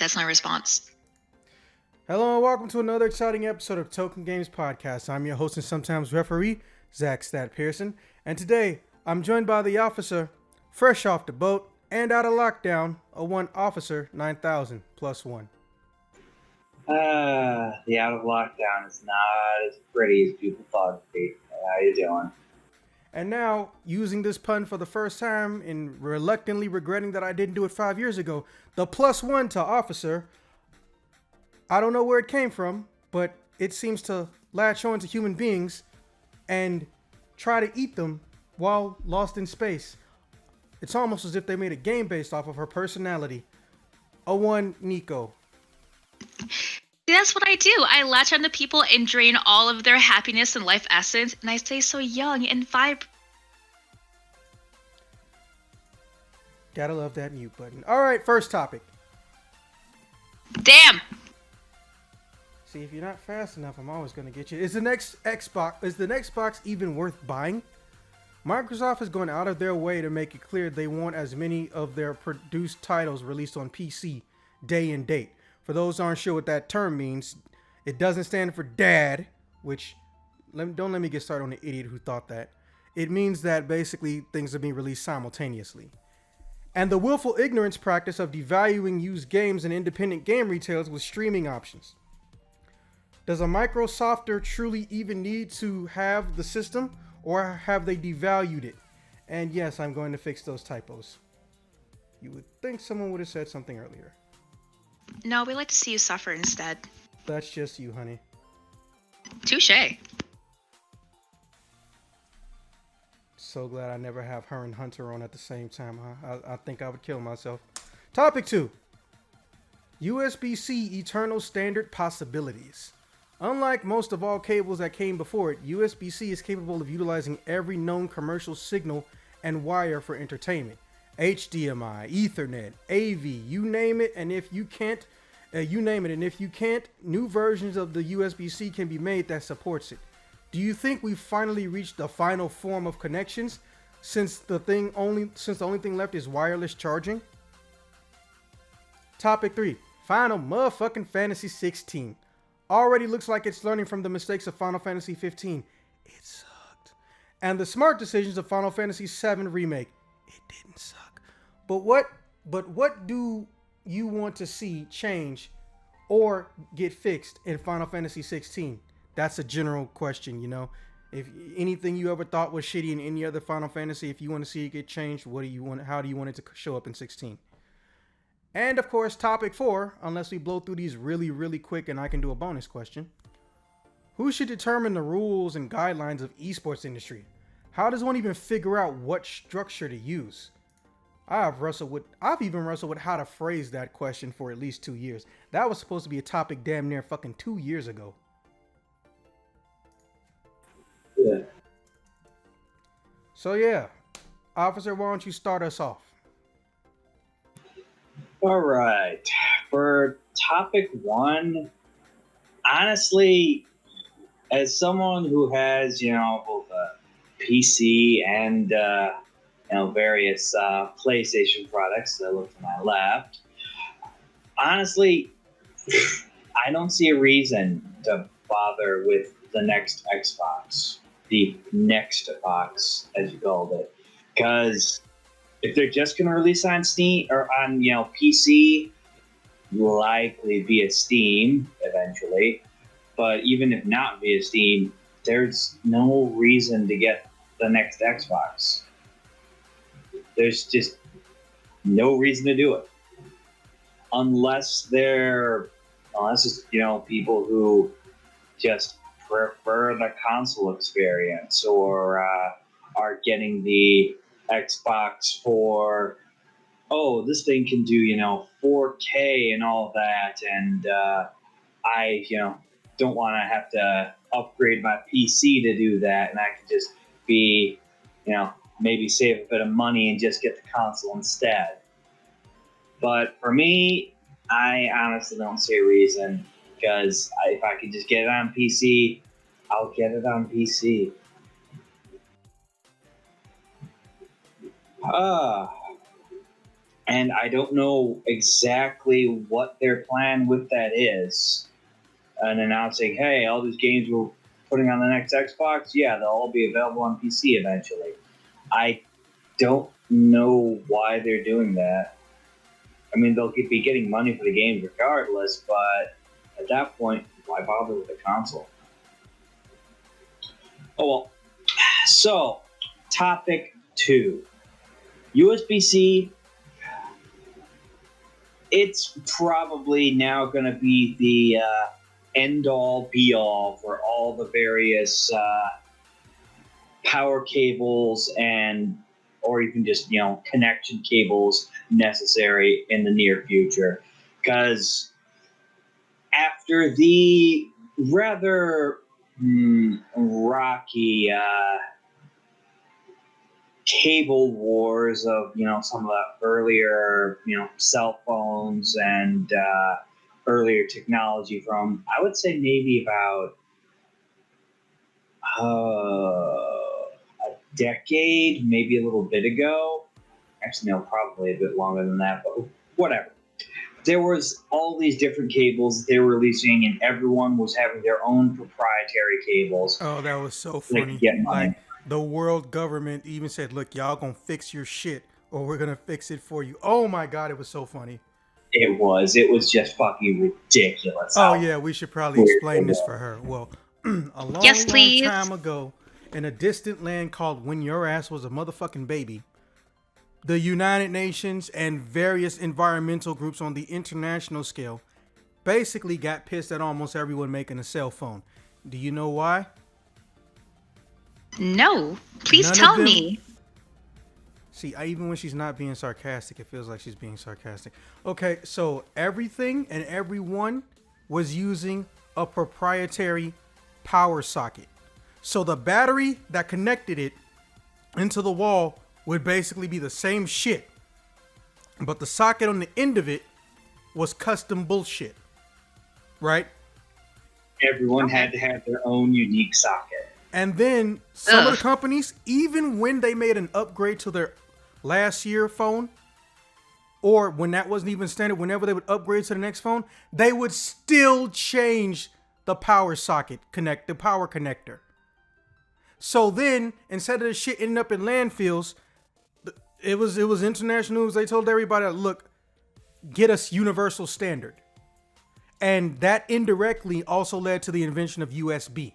That's my response. Hello and welcome to another exciting episode of Token Games Podcast. I'm your host and sometimes referee, Zach Stat Pearson, and today I'm joined by the officer, fresh off the boat and out of lockdown, a one officer 9000 plus one. The out of lockdown is not as pretty as people thought it'd be. How you doing? And now, using this pun for the first time and reluctantly regretting that I didn't do it 5 years ago, the plus one to officer. I don't know where it came from, but it seems to latch on to human beings and try to eat them while lost in space. It's almost as if they made a game based off of her personality. A1 Nico. That's what I do. I latch on to people and drain all of their happiness and life essence, and I stay so young and vibrant. Gotta love that mute button. All right, first topic. Damn! See, if you're not fast enough, I'm always gonna get you. Is the next Xbox even worth buying? Microsoft has gone out of their way to make it clear they want as many of their produced titles released on PC day and date. For those who aren't sure what that term means, it doesn't stand for dad, which don't let me get started on the idiot who thought that. It means that basically things are being released simultaneously. And the willful ignorance practice of devaluing used games and independent game retailers with streaming options. Does a Microsofter truly even need to have the system, or have they devalued it? And yes, I'm going to fix those typos. You would think someone would have said something earlier. No, we like to see you suffer instead. That's just you, honey. Touche. So glad I never have her and Hunter on at the same time, huh? I think I would kill myself. Topic 2. USB-C Eternal Standard Possibilities. Unlike most of all cables that came before it, USB-C is capable of utilizing every known commercial signal and wire for entertainment. HDMI, ETHERNET, AV, you name it, and if you can't, new versions of the USB-C can be made that supports it. Do you think we've finally reached the final form of connections since the only thing left is wireless charging? Topic 3. Final motherfucking Fantasy 16. Already looks like it's learning from the mistakes of Final Fantasy 15. It sucked. And the smart decisions of Final Fantasy 7 Remake. It didn't suck. But what do you want to see change or get fixed in Final Fantasy 16? That's a general question, you know. If anything you ever thought was shitty in any other Final Fantasy, if you want to see it get changed, how do you want it to show up in 16? And of course, topic 4, unless we blow through these really, really quick and I can do a bonus question. Who should determine the rules and guidelines of esports industry? How does one even figure out what structure to use? I've even wrestled with how to phrase that question for at least 2 years. That was supposed to be a topic damn near fucking 2 years ago. Yeah. So yeah, officer, why don't you start us off? All right. For topic 1, honestly, as someone who has, both a PC and, various PlayStation products that look to my left, honestly, I don't see a reason to bother with the next Xbox, the next box, as you called it, because if they're just going to release on Steam or on, PC, likely via Steam eventually, but even if not via Steam, there's no reason to get the next Xbox. There's just no reason to do it. Unless it's, people who just prefer the console experience or are getting the Xbox for, this thing can do, 4K and all that, and I, don't want to have to upgrade my PC to do that, and I can just be, maybe save a bit of money and just get the console instead. But for me, I honestly don't see a reason, because if I could just get it on PC, I'll get it on PC. And I don't know exactly what their plan with that is. And announcing, hey, all these games we're putting on the next Xbox, yeah, they'll all be available on PC eventually. I don't know why they're doing that. I mean, they'll be getting money for the games regardless, but at that point, why bother with the console? Oh well. So, topic 2. USB-C. It's probably now going to be the end-all, be-all for all the various power cables and or even just connection cables necessary in the near future, because after the rather rocky cable wars of some of the earlier cell phones and earlier technology from, I would say, maybe about a decade, maybe a little bit ago. Actually, no, probably a bit longer than that, but whatever. There was all these different cables they were releasing, and everyone was having their own proprietary cables. Oh, that was so They funny. could get money. Like, the world government even said, look, y'all gonna fix your shit or we're gonna fix it for you. Oh my God, it was so funny. It was just fucking ridiculous. Oh yeah, we should probably explain this for her. Well, a long, Yes, long please. time ago, in a distant land called When Your Ass Was a Motherfucking Baby, the United Nations and various environmental groups on the international scale basically got pissed at almost everyone making a cell phone. Do you know why? No, please None of tell them- me. See, even when she's not being sarcastic, it feels like she's being sarcastic. Okay, so everything and everyone was using a proprietary power socket. So the battery that connected it into the wall would basically be the same shit, but the socket on the end of it was custom bullshit, right? Everyone had to have their own unique socket. And then some of Ugh. the companies, even when they made an upgrade to their last year phone, or when that wasn't even standard, whenever they would upgrade to the next phone, they would still change the power socket, the power connector. So then, instead of the shit ending up in landfills, it was international news. They told everybody, look, get us universal standard. And that indirectly also led to the invention of USB.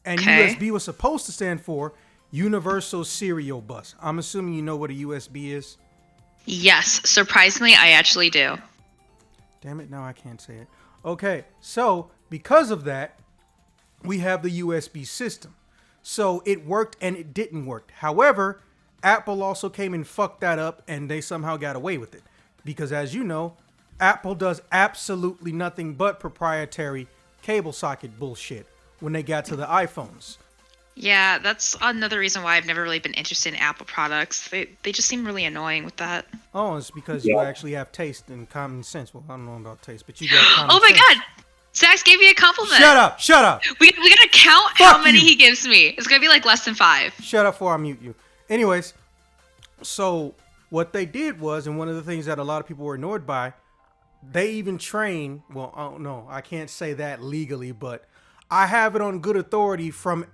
And Okay. USB was supposed to stand for Universal Serial Bus. I'm assuming you know what a USB is. Yes, surprisingly, I actually do. Damn it, now I can't say it. Okay, so because of that, we have the USB system. So it worked and it didn't work. However, Apple also came and fucked that up, and they somehow got away with it. Because as you know, Apple does absolutely nothing but proprietary cable socket bullshit when they got to the iPhones. Yeah, that's another reason why I've never really been interested in Apple products. They just seem really annoying with that. Oh, it's because you actually have taste and common sense. Well, I don't know about taste, but you got common Oh my sense. god! Zach gave me a compliment. Shut up! Shut up! We gotta count Fuck how many you. he gives me. It's gonna be like less than 5. Shut up before I mute you. Anyways, so what they did was, and one of the things that a lot of people were annoyed by, they even train, well, I don't know, I can't say that legally, but I have it on good authority from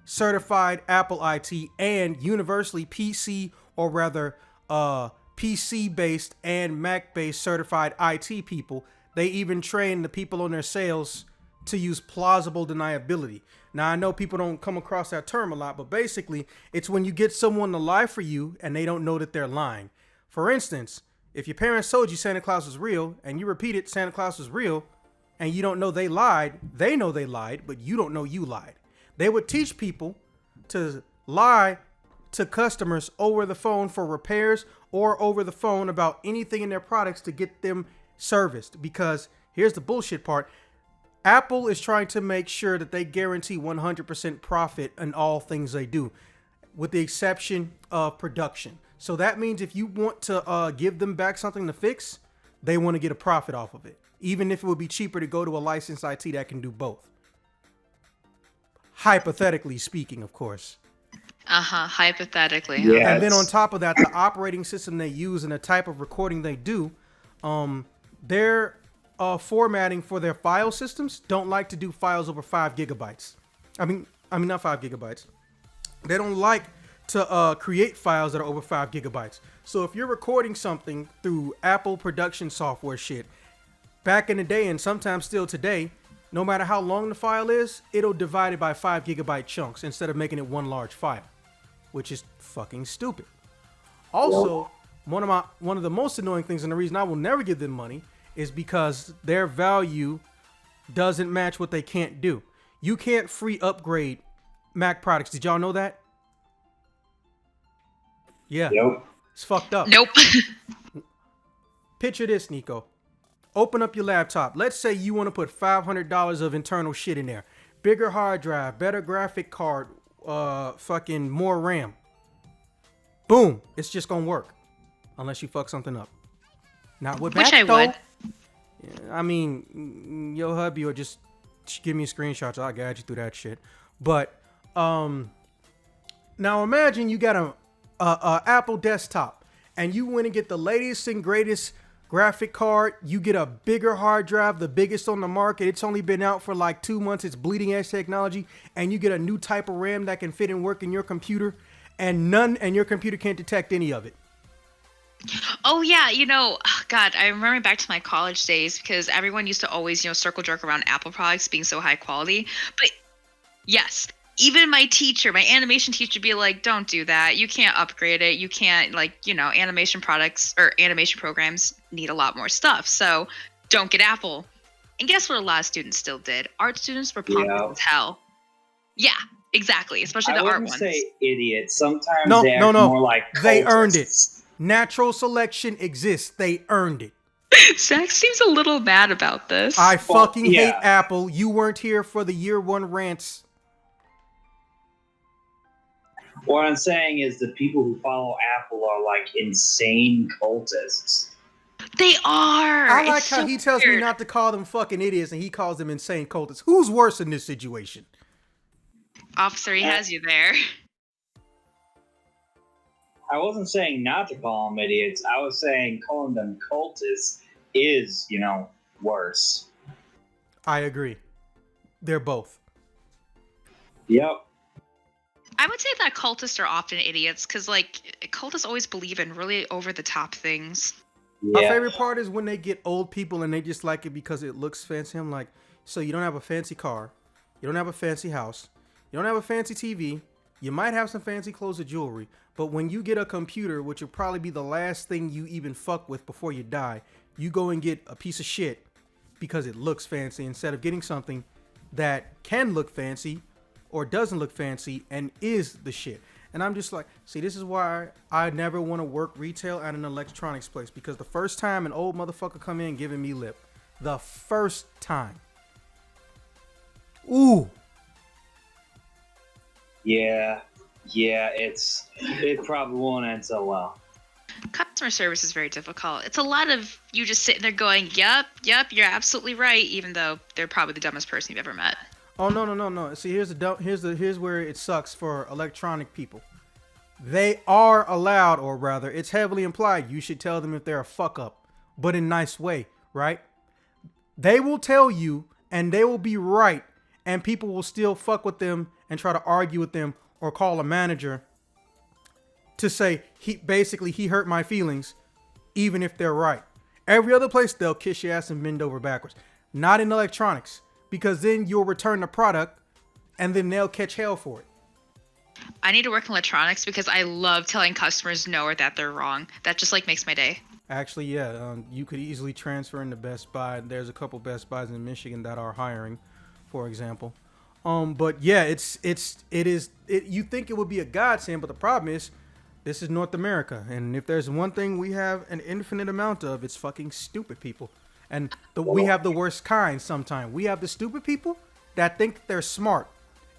certified Apple IT and universally PC, or rather PC based and Mac based certified IT people. They even train the people on their sales to use plausible deniability. Now, I know people don't come across that term a lot, but basically it's when you get someone to lie for you and they don't know that they're lying. For instance, if your parents told you Santa Claus was real and you repeated Santa Claus was real and you don't know they lied, they know they lied, but you don't know you lied. They would teach people to lie to customers over the phone for repairs or over the phone about anything in their products to get them serviced. Because here's the bullshit part. Apple is trying to make sure that they guarantee 100% profit in all things they do, with the exception of production. So that means if you want to give them back something to fix, they want to get a profit off of it, even if it would be cheaper to go to a licensed IT that can do both. Hypothetically speaking, of course. Hypothetically. Yeah. And then on it's- top of that, the operating system they use and the type of recording they do, their formatting for their file systems don't like to do files over 5 gigabytes. I mean not 5 gigabytes. They don't like to create files that are over 5 gigabytes. So if you're recording something through Apple production software shit, back in the day and sometimes still today, no matter how long the file is, it'll divide it by 5 gigabyte chunks instead of making it one large file, which is fucking stupid. Also, one of the most annoying things, and the reason I will never give them money, is because their value doesn't match what they can't do. You can't free upgrade Mac products. Did y'all know that? Yeah. Yep. It's fucked up. Nope. Picture this, Nico. Open up your laptop. Let's say you want to put $500 of internal shit in there. Bigger hard drive, better graphic card, fucking more RAM. Boom. It's just gonna work. Unless you fuck something up. Not with Which Mac, I though. would. Yeah, I mean, your hubby will just give me screenshots. I'll guide you through that shit. But now imagine you got a Apple desktop and you went and get the latest and greatest graphic card. You get a bigger hard drive, the biggest on the market. It's only been out for like 2 months. It's bleeding edge technology. And you get a new type of RAM that can fit and work in your computer, and your computer can't detect any of it. Oh yeah, God, I remember back to my college days because everyone used to always, circle jerk around Apple products being so high quality. But yes, even my animation teacher, be like, "Don't do that. You can't upgrade it. You can't animation products or animation programs need a lot more stuff. So don't get Apple." And guess what? A lot of students still did. Art students were pompous as hell. Yeah, exactly. Especially the I art wouldn't ones. say idiots. Sometimes No, they act no, no. more like They earned it. cultists. Natural selection exists. They earned it. Zach seems a little mad about this. I fucking hate yeah. Apple. You weren't here for the year one rants. What I'm saying is the people who follow Apple are like insane cultists. They are. I like It's how so he tells me weird. not to call them fucking idiots and he calls them insane cultists. Who's worse in this situation? Officer, he has you there. I wasn't saying not to call them idiots. I was saying calling them cultists is, worse. I agree. They're both. Yep. I would say that cultists are often idiots because, cultists always believe in really over-the-top things. My Yeah. favorite part is when they get old people and they just like it because it looks fancy. I'm like, so you don't have a fancy car, you don't have a fancy house, you don't have a fancy TV, you might have some fancy clothes or jewelry, but when you get a computer, which will probably be the last thing you even fuck with before you die, you go and get a piece of shit because it looks fancy instead of getting something that can look fancy or doesn't look fancy and is the shit. And I'm just like, see, this is why I never want to work retail at an electronics place, because the first time an old motherfucker come in giving me lip, the first time, ooh, Yeah. It probably won't end so well. Customer service is very difficult. It's a lot of you just sitting there going, yep, you're absolutely right, even though they're probably the dumbest person you've ever met. oh no. See, here's where it sucks for electronic people. They are allowed, or rather, it's heavily implied. You should tell them if they're a fuck up, but in a nice way, right? They will tell you, and they will be right, and people will still fuck with them and try to argue with them or call a manager to say he hurt my feelings, even if they're right. Every other place they'll kiss your ass and bend over backwards. Not in electronics, because then you'll return the product, and then they'll catch hell for it. I need to work in electronics because I love telling customers no or that they're wrong. That just makes my day. Actually, yeah, you could easily transfer into Best Buy. There's a couple Best Buys in Michigan that are hiring, for example. But yeah, it is. You think it would be a godsend, but the problem is, this is North America, and if there's one thing we have an infinite amount of, it's fucking stupid people. And we have the worst kind sometimes. We have the stupid people that think they're smart.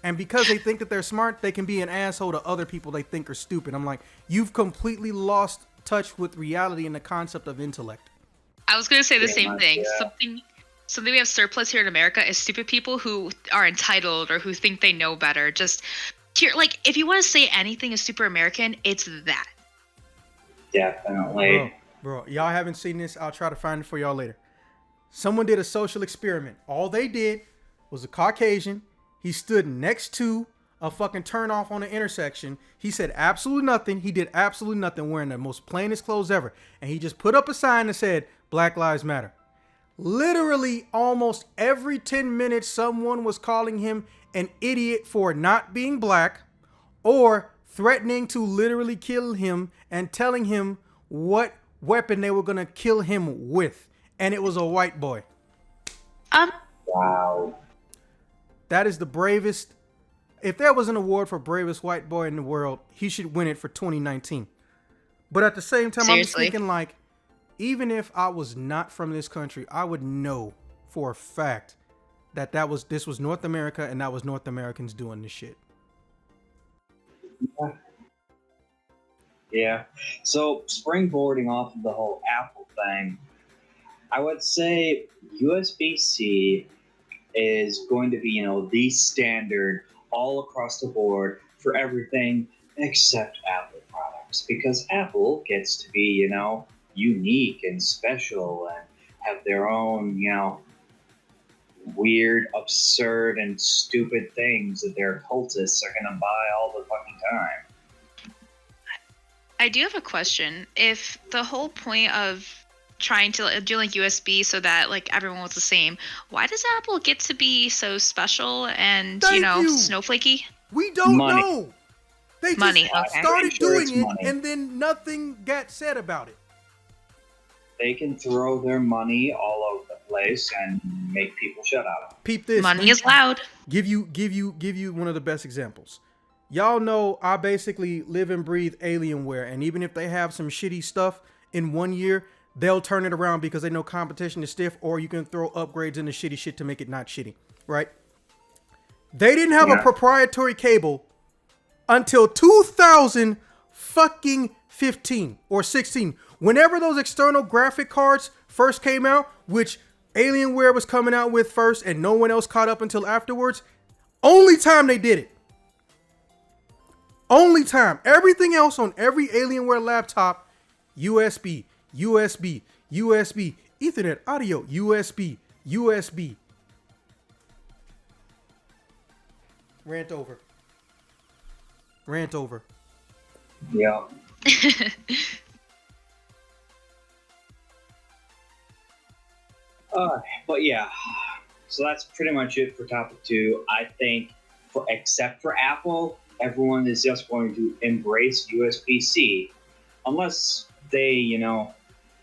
And because they think that they're smart, they can be an asshole to other people they think are stupid. I'm like, you've completely lost touch with reality and the concept of intellect. I was going to say the same thing. Yeah. Something we have surplus here in America is stupid people who are entitled or who think they know better. Just tier. Like, if you want to say anything is super American, it's that. Definitely. Bro, y'all haven't seen this. I'll try to find it for y'all later. Someone did a social experiment. All they did was a Caucasian. He stood next to a fucking turnoff on the intersection. He said absolutely nothing. He did absolutely nothing, wearing the most plainest clothes ever. And he just put up a sign that said, Black Lives Matter. Literally almost every 10 minutes, someone was calling him an idiot for not being black, or threatening to literally kill him and telling him what weapon they were going to kill him with. And it was a white boy. Wow. That is the bravest. If there was an award for bravest white boy in the world, he should win it for 2019. But at the same time, I'm just thinking, like, even if I was not from this country, I would know for a fact that this was North America, and that was North Americans doing this shit. Yeah. So springboarding off of the whole Apple thing, I would say USB-C is going to be, the standard all across the board for everything except Apple products, because Apple gets to be, unique and special and have their own, weird, absurd, and stupid things that their cultists are going to buy all the fucking time. I do have a question. If the whole point of trying to do like USB so that like everyone was the same, why does Apple get to be so special and snowflakey? We don't know. They just started doing it, money. And then nothing got said about it. They can throw their money all over the place and make people shut up. Peep this. Money is loud. Give you one of the best examples. Y'all know I basically live and breathe Alienware, and even if they have some shitty stuff in 1 year, they'll turn it around because they know competition is stiff, or you can throw upgrades into shitty shit to make it not shitty, right? They didn't have a proprietary cable until 2015 or 16. Whenever those external graphic cards first came out, which Alienware was coming out with first and no one else caught up until afterwards, only time they did it. Only time. Everything else on every Alienware laptop, USB, USB, USB, Ethernet, audio, USB, USB. Rant over. Yeah. But yeah, so that's pretty much it for topic 2. I think, except for Apple, everyone is just going to embrace USB-C, unless they,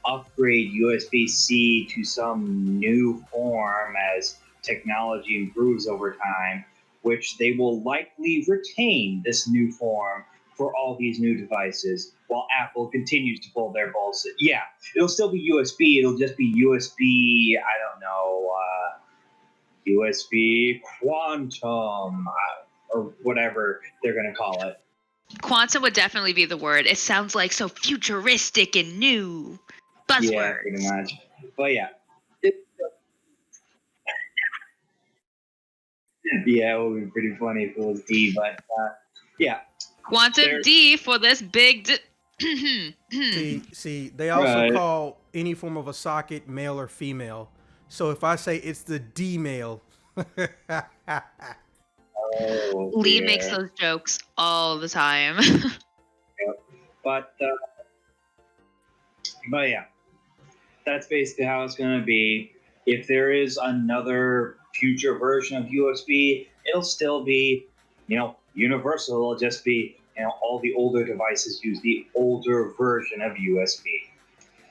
upgrade USB-C to some new form as technology improves over time, which they will likely retain this new form for all these new devices, while Apple continues to pull their balls. Yeah, it'll still be USB. It'll just be USB, USB quantum, or whatever they're going to call it. Quantum would definitely be the word. It sounds like so futuristic and new. Buzzwords. Yeah, pretty much. But yeah. Yeah, it would be pretty funny if it was D, but yeah. Quantum D for this big See, they also call any form of a socket male or female. So if I say it's the D male. Lee makes those jokes all the time. Yep. But yeah, that's basically how it's going to be. If there is another future version of USB, it'll still be, universal. It'll just be, all the older devices use the older version of USB.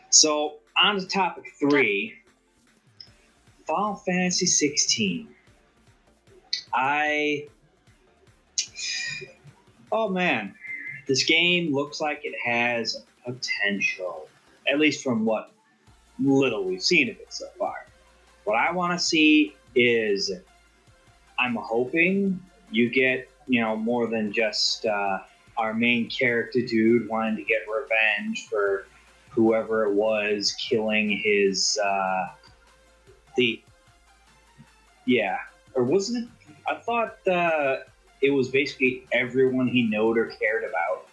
So on to topic 3, Final Fantasy 16. Oh man, this game looks like it has potential, at least from what little we've seen of it so far. What I want to see is, I'm hoping you get, more than just our main character dude wanting to get revenge for whoever it was killing his, or wasn't it? I thought it was basically everyone he knowed or cared about.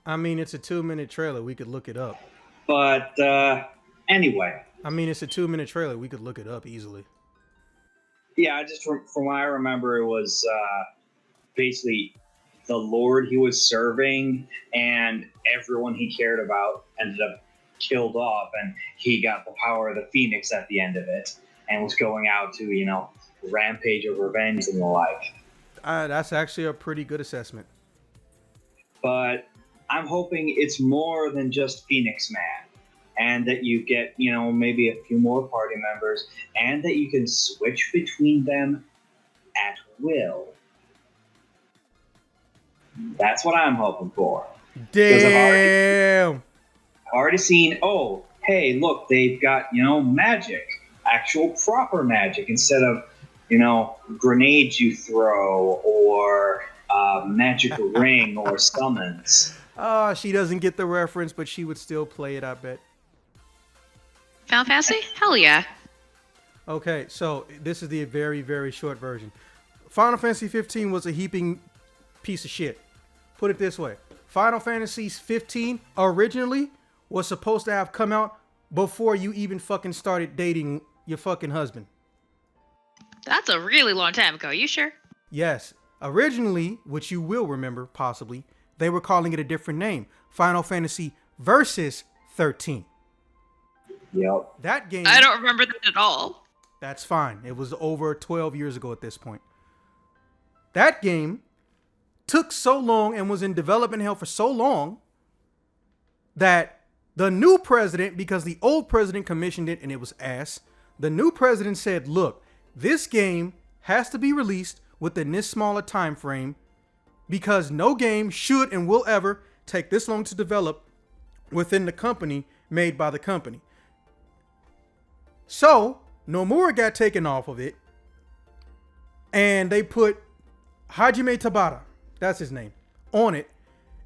I mean, it's a 2-minute trailer. We could look it up. But anyway. I mean, it's a 2-minute trailer. We could look it up easily. Yeah, just from what I remember, it was basically the Lord he was serving and everyone he cared about ended up killed off, and he got the power of the Phoenix at the end of it and was going out to, rampage of revenge and the like. That's actually a pretty good assessment. But I'm hoping it's more than just Phoenix Man, and that you get, maybe a few more party members, and that you can switch between them at will. That's what I'm hoping for. Damn. I've already seen, oh, hey, look, they've got, magic, actual proper magic, instead of, grenades you throw or magic ring or summons. Oh, she doesn't get the reference, but she would still play it, I bet. Final Fantasy? Hell yeah. Okay, so this is the very, very short version. Final Fantasy 15 was a heaping piece of shit. Put it this way. Final Fantasy 15 originally was supposed to have come out before you even fucking started dating your fucking husband. That's a really long time ago. You sure? Yes. Originally, which you will remember, possibly, they were calling it a different name. Final Fantasy Versus 13. Yep. That game... I don't remember that at all. That's fine. It was over 12 years ago at this point. That game took so long and was in development hell for so long that the new president, because the old president commissioned it and it was ass, the new president said, look, this game has to be released within this smaller time frame because no game should and will ever take this long to develop within the company made by the company. So Nomura got taken off of it and they put Hajime Tabata, that's his name, on it.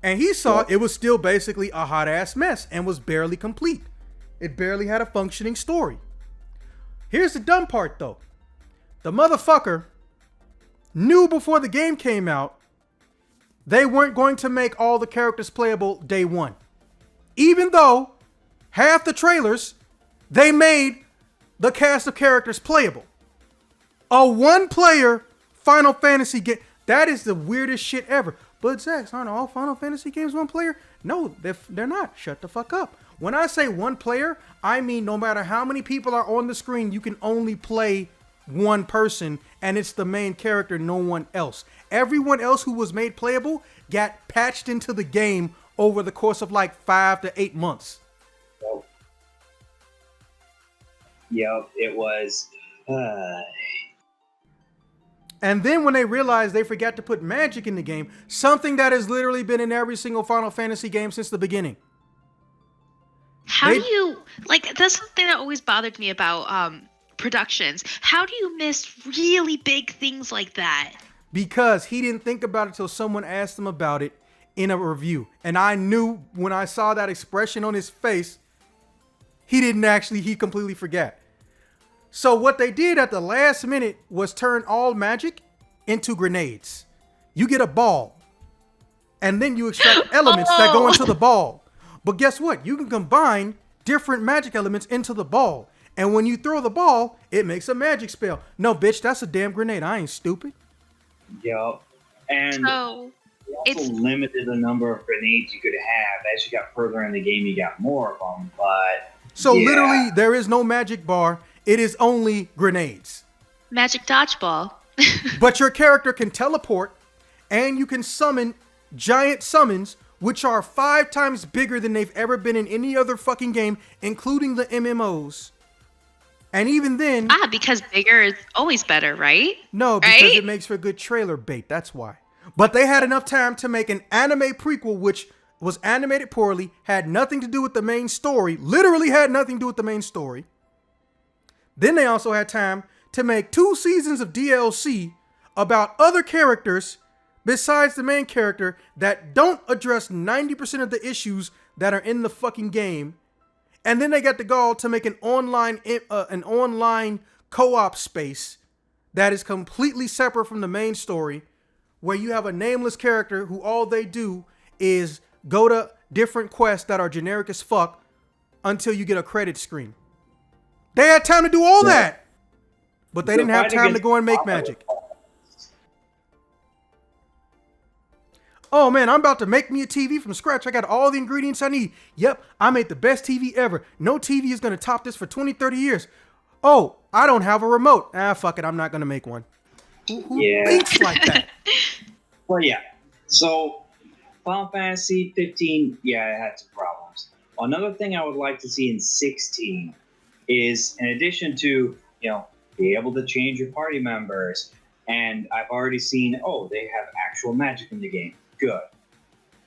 And he saw it was still basically a hot ass mess and was barely complete. It barely had a functioning story. Here's the dumb part though. The motherfucker knew before the game came out they weren't going to make all the characters playable day one. Even though half the trailers, they made the cast of characters playable. A one-player Final Fantasy game. That is the weirdest shit ever. But Zax, aren't all Final Fantasy games one player? No, they're not. Shut the fuck up. When I say one player, I mean no matter how many people are on the screen, you can only play one person, and it's the main character, no one else. Everyone else who was made playable got patched into the game over the course of like 5 to 8 months. Yep, it was. And then when they realized they forgot to put magic in the game, something that has literally been in every single Final Fantasy game since the beginning. How do you, like, that's something that always bothered me about productions. How do you miss really big things like that? Because he didn't think about it till someone asked him about it in a review. And I knew when I saw that expression on his face, he completely forgot. So what they did at the last minute was turn all magic into grenades. You get a ball, and then you extract elements that go into the ball. But guess what? You can combine different magic elements into the ball. And when you throw the ball, it makes a magic spell. No, bitch, that's a damn grenade. I ain't stupid. Yep. And So they also limited the number of grenades you could have. As you got further in the game, you got more of them. But so literally, there is no magic bar. It is only grenades. Magic dodgeball. But your character can teleport, and you can summon giant summons, which are 5 times bigger than they've ever been in any other fucking game, including the MMOs. And even then... because bigger is always better, right? No, because it makes for good trailer bait. That's why. But they had enough time to make an anime prequel, which was animated poorly, had nothing to do with the main story, literally had nothing to do with the main story. Then they also had time to make 2 seasons of DLC about other characters besides the main character that don't address 90% of the issues that are in the fucking game. And then they got the gall to make an online co-op space that is completely separate from the main story, where you have a nameless character who all they do is go to different quests that are generic as fuck until you get a credit screen. They had time to do all that, but they didn't have time to go and make magic. Oh man, I'm about to make me a TV from scratch. I got all the ingredients I need. Yep, I made the best TV ever. No TV is going to top this for 20, 30 years. Oh, I don't have a remote. Fuck it, I'm not going to make one. Who thinks like that? Well, yeah. So, Final Fantasy 15, yeah, it had some problems. Another thing I would like to see in 16 is, in addition to, be able to change your party members, and I've already seen, they have actual magic in the game. Good.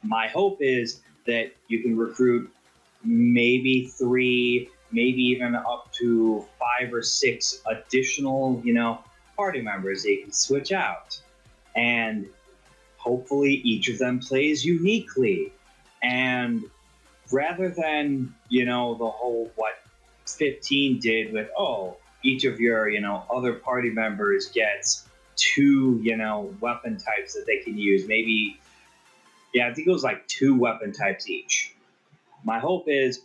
My hope is that you can recruit maybe 3, maybe even up to 5 or 6 additional, party members that you can switch out. And hopefully each of them plays uniquely. And rather than, the whole what 15 did with, each of your, other party members gets 2, weapon types that they can use. Maybe, I think it was like 2 weapon types each. My hope is,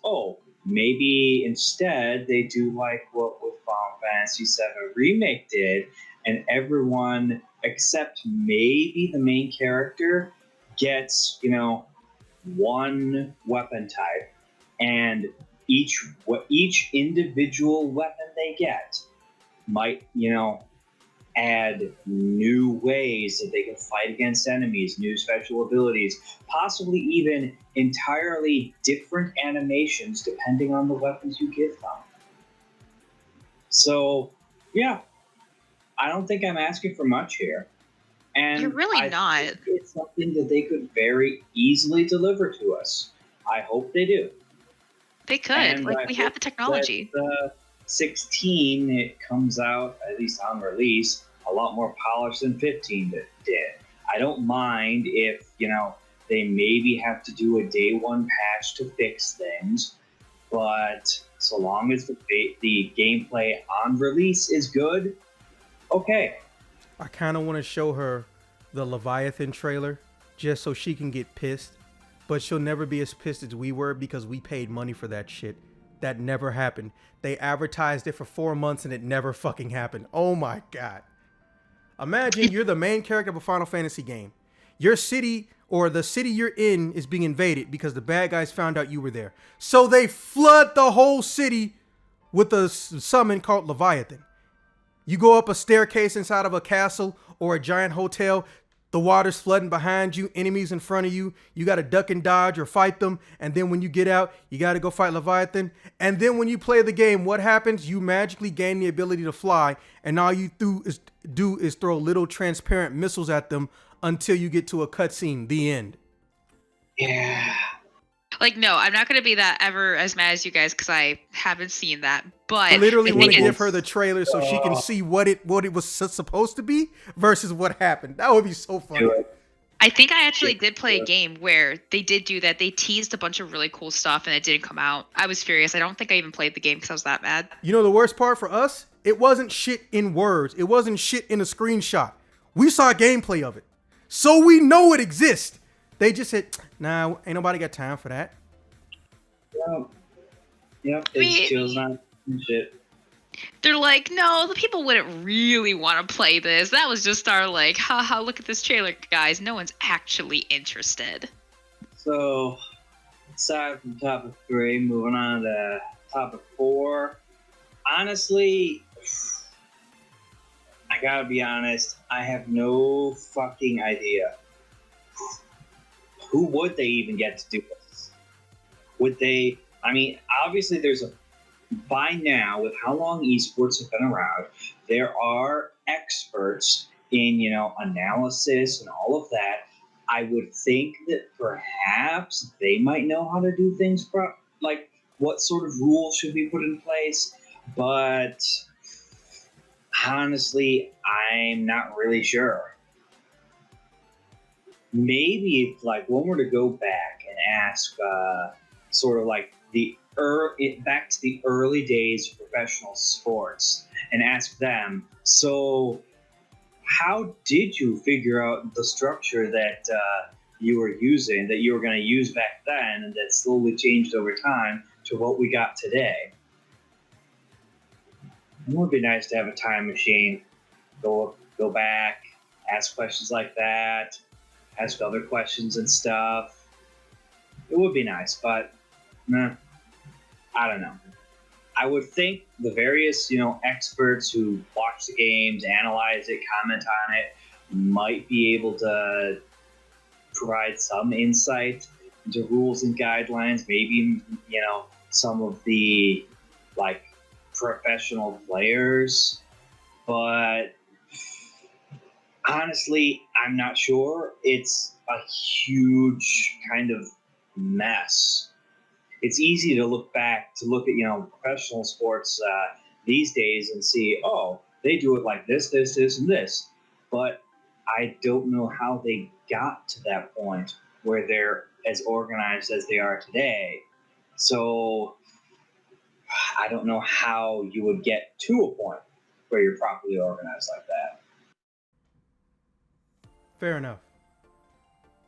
maybe instead they do like what Final Fantasy VII Remake did, and everyone except maybe the main character gets, 1 weapon type, and each individual weapon they get might, add new ways that they can fight against enemies, new special abilities, possibly even entirely different animations depending on the weapons you give them. So, yeah, I don't think I'm asking for much here. And you're really not. It's something that they could very easily deliver to us. I hope they do. They could. And we have the technology. 16, it comes out, at least on release, a lot more polished than 15 did. I don't mind if, they maybe have to do a day one patch to fix things, but so long as the gameplay on release is good, okay. I kind of want to show her the Leviathan trailer just so she can get pissed, but she'll never be as pissed as we were because we paid money for that shit. That never happened. They advertised it for 4 months and it never fucking happened. Oh my God. Imagine you're the main character of a Final Fantasy game. Your city or the city you're in is being invaded because the bad guys found out you were there. So they flood the whole city with a summon called Leviathan. You go up a staircase inside of a castle or a giant hotel. The water's flooding behind you, enemies in front of you. You got to duck and dodge or fight them. And then when you get out, you got to go fight Leviathan. And then when you play the game, what happens? You magically gain the ability to fly. And all you do is throw little transparent missiles at them until you get to a cutscene. The end. Yeah. No, I'm not going to be that ever as mad as you guys because I haven't seen that. But I literally want to give her the trailer so she can see what it was supposed to be versus what happened. That would be so funny. I think I actually did play a game where they did do that. They teased a bunch of really cool stuff and it didn't come out. I was furious. I don't think I even played the game because I was that mad. You know the worst part for us? It wasn't shit in words. It wasn't shit in a screenshot. We saw gameplay of it. So we know it exists. They just said, nah, ain't nobody got time for that. Yep, it's chills not shit. They're like, no, the people wouldn't really want to play this. That was just our haha, look at this trailer, guys. No one's actually interested. So, aside from topic 3, moving on to topic 4. Honestly, I gotta be honest, I have no fucking idea. Who would they even get to do this? Would they, obviously by now, with how long esports have been around, there are experts in, analysis and all of that. I would think that perhaps they might know how to do things, like what sort of rules should be put in place. But honestly, I'm not really sure. Maybe if one were to go back and ask sort of back to the early days of professional sports and ask them, so how did you figure out the structure that you were using, that you were going to use back then, and that slowly changed over time to what we got today? It would be nice to have a time machine, go back, ask questions like that, ask other questions and stuff. It would be nice, but I don't know. I would think the various, experts who watch the games, analyze it, comment on it, might be able to provide some insight into rules and guidelines. Maybe, some of the like professional players, but honestly, I'm not sure. It's a huge kind of mess. It's easy to look at professional sports these days and see, oh, they do it like this, and this. But I don't know how they got to that point where they're as organized as they are today. So I don't know how you would get to a point where you're properly organized like that. Fair enough.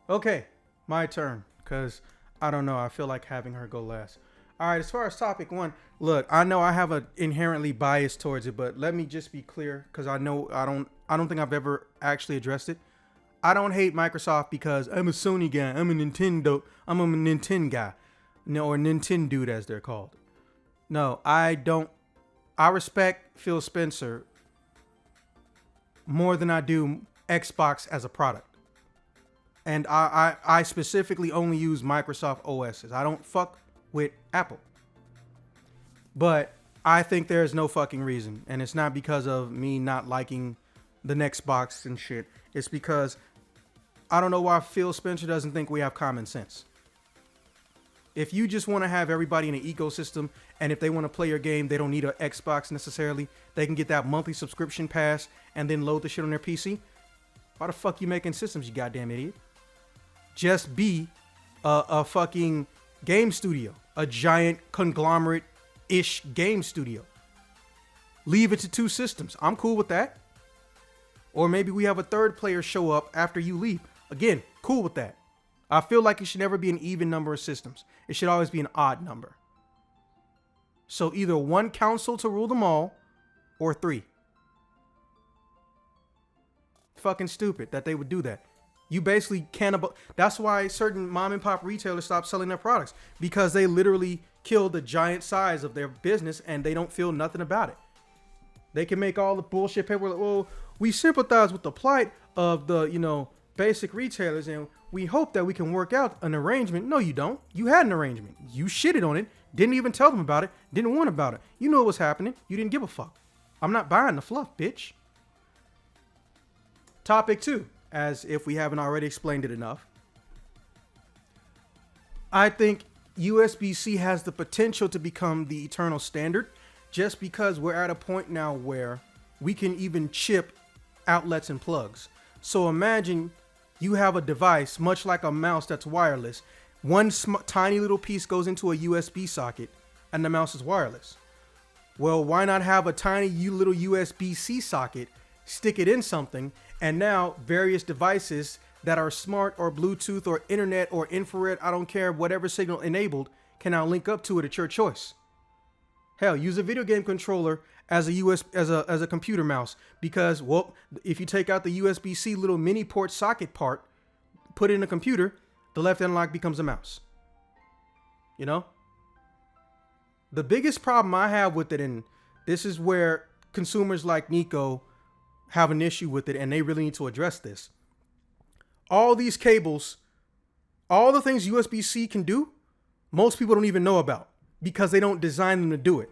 Okay, my turn, because I don't know. I feel like having her go last. All right, as far as topic one, look, I know I have an inherently bias towards it, but let me just be clear, because I know I don't think I've ever actually addressed it. I don't hate Microsoft because I'm a Sony guy. I'm a Nintendo guy. No, or Nintendo dude as they're called. No, I don't. I respect Phil Spencer more than I do Xbox as a product. And I specifically only use Microsoft OSs. I don't fuck with Apple. But I think there's no fucking reason. And it's not because of me not liking the next box and shit. It's because I don't know why Phil Spencer doesn't think we have common sense. If you just want to have everybody in an ecosystem, and if they want to play your game, they don't need an Xbox necessarily. They can get that monthly subscription pass and then load the shit on their PC. Why the fuck you making systems, you goddamn idiot? Just be a fucking game studio, a giant conglomerate-ish game studio. Leave it to two systems. I'm cool with that. Or maybe we have a third player show up after you leave. Again, cool with that. I feel like it should never be an even number of systems. It should always be an odd number. So either one console to rule them all, or three. Fucking stupid that they would do that. You basically that's why certain mom and pop retailers stop selling their products, because they literally kill the giant size of their business and they don't feel nothing about it. They can make all the bullshit paper like, well, we sympathize with the plight of the, basic retailers, and we hope that we can work out an arrangement. No, you don't. You had an arrangement. You shitted on it. Didn't even tell them about it. Didn't warn about it. You knew what was happening. You didn't give a fuck. I'm not buying the fluff, bitch. Topic 2, as if we haven't already explained it enough. I think USB-C has the potential to become the eternal standard, just because we're at a point now where we can even chip outlets and plugs. So imagine you have a device, much like a mouse that's wireless. One tiny little piece goes into a USB socket and the mouse is wireless. Well, why not have a tiny little USB-C socket, stick it in something, and now various devices that are smart or Bluetooth or internet or infrared, I don't care, whatever signal enabled, can now link up to it at your choice. Hell, use a video game controller as a computer mouse, because, well, if you take out the USB-C little mini port socket part, put it in a computer, the left analog becomes a mouse. The biggest problem I have with it, and this is where consumers like Nico have an issue with it, and they really need to address this. All these cables, all the things USB-C can do, most people don't even know about, because they don't design them to do it.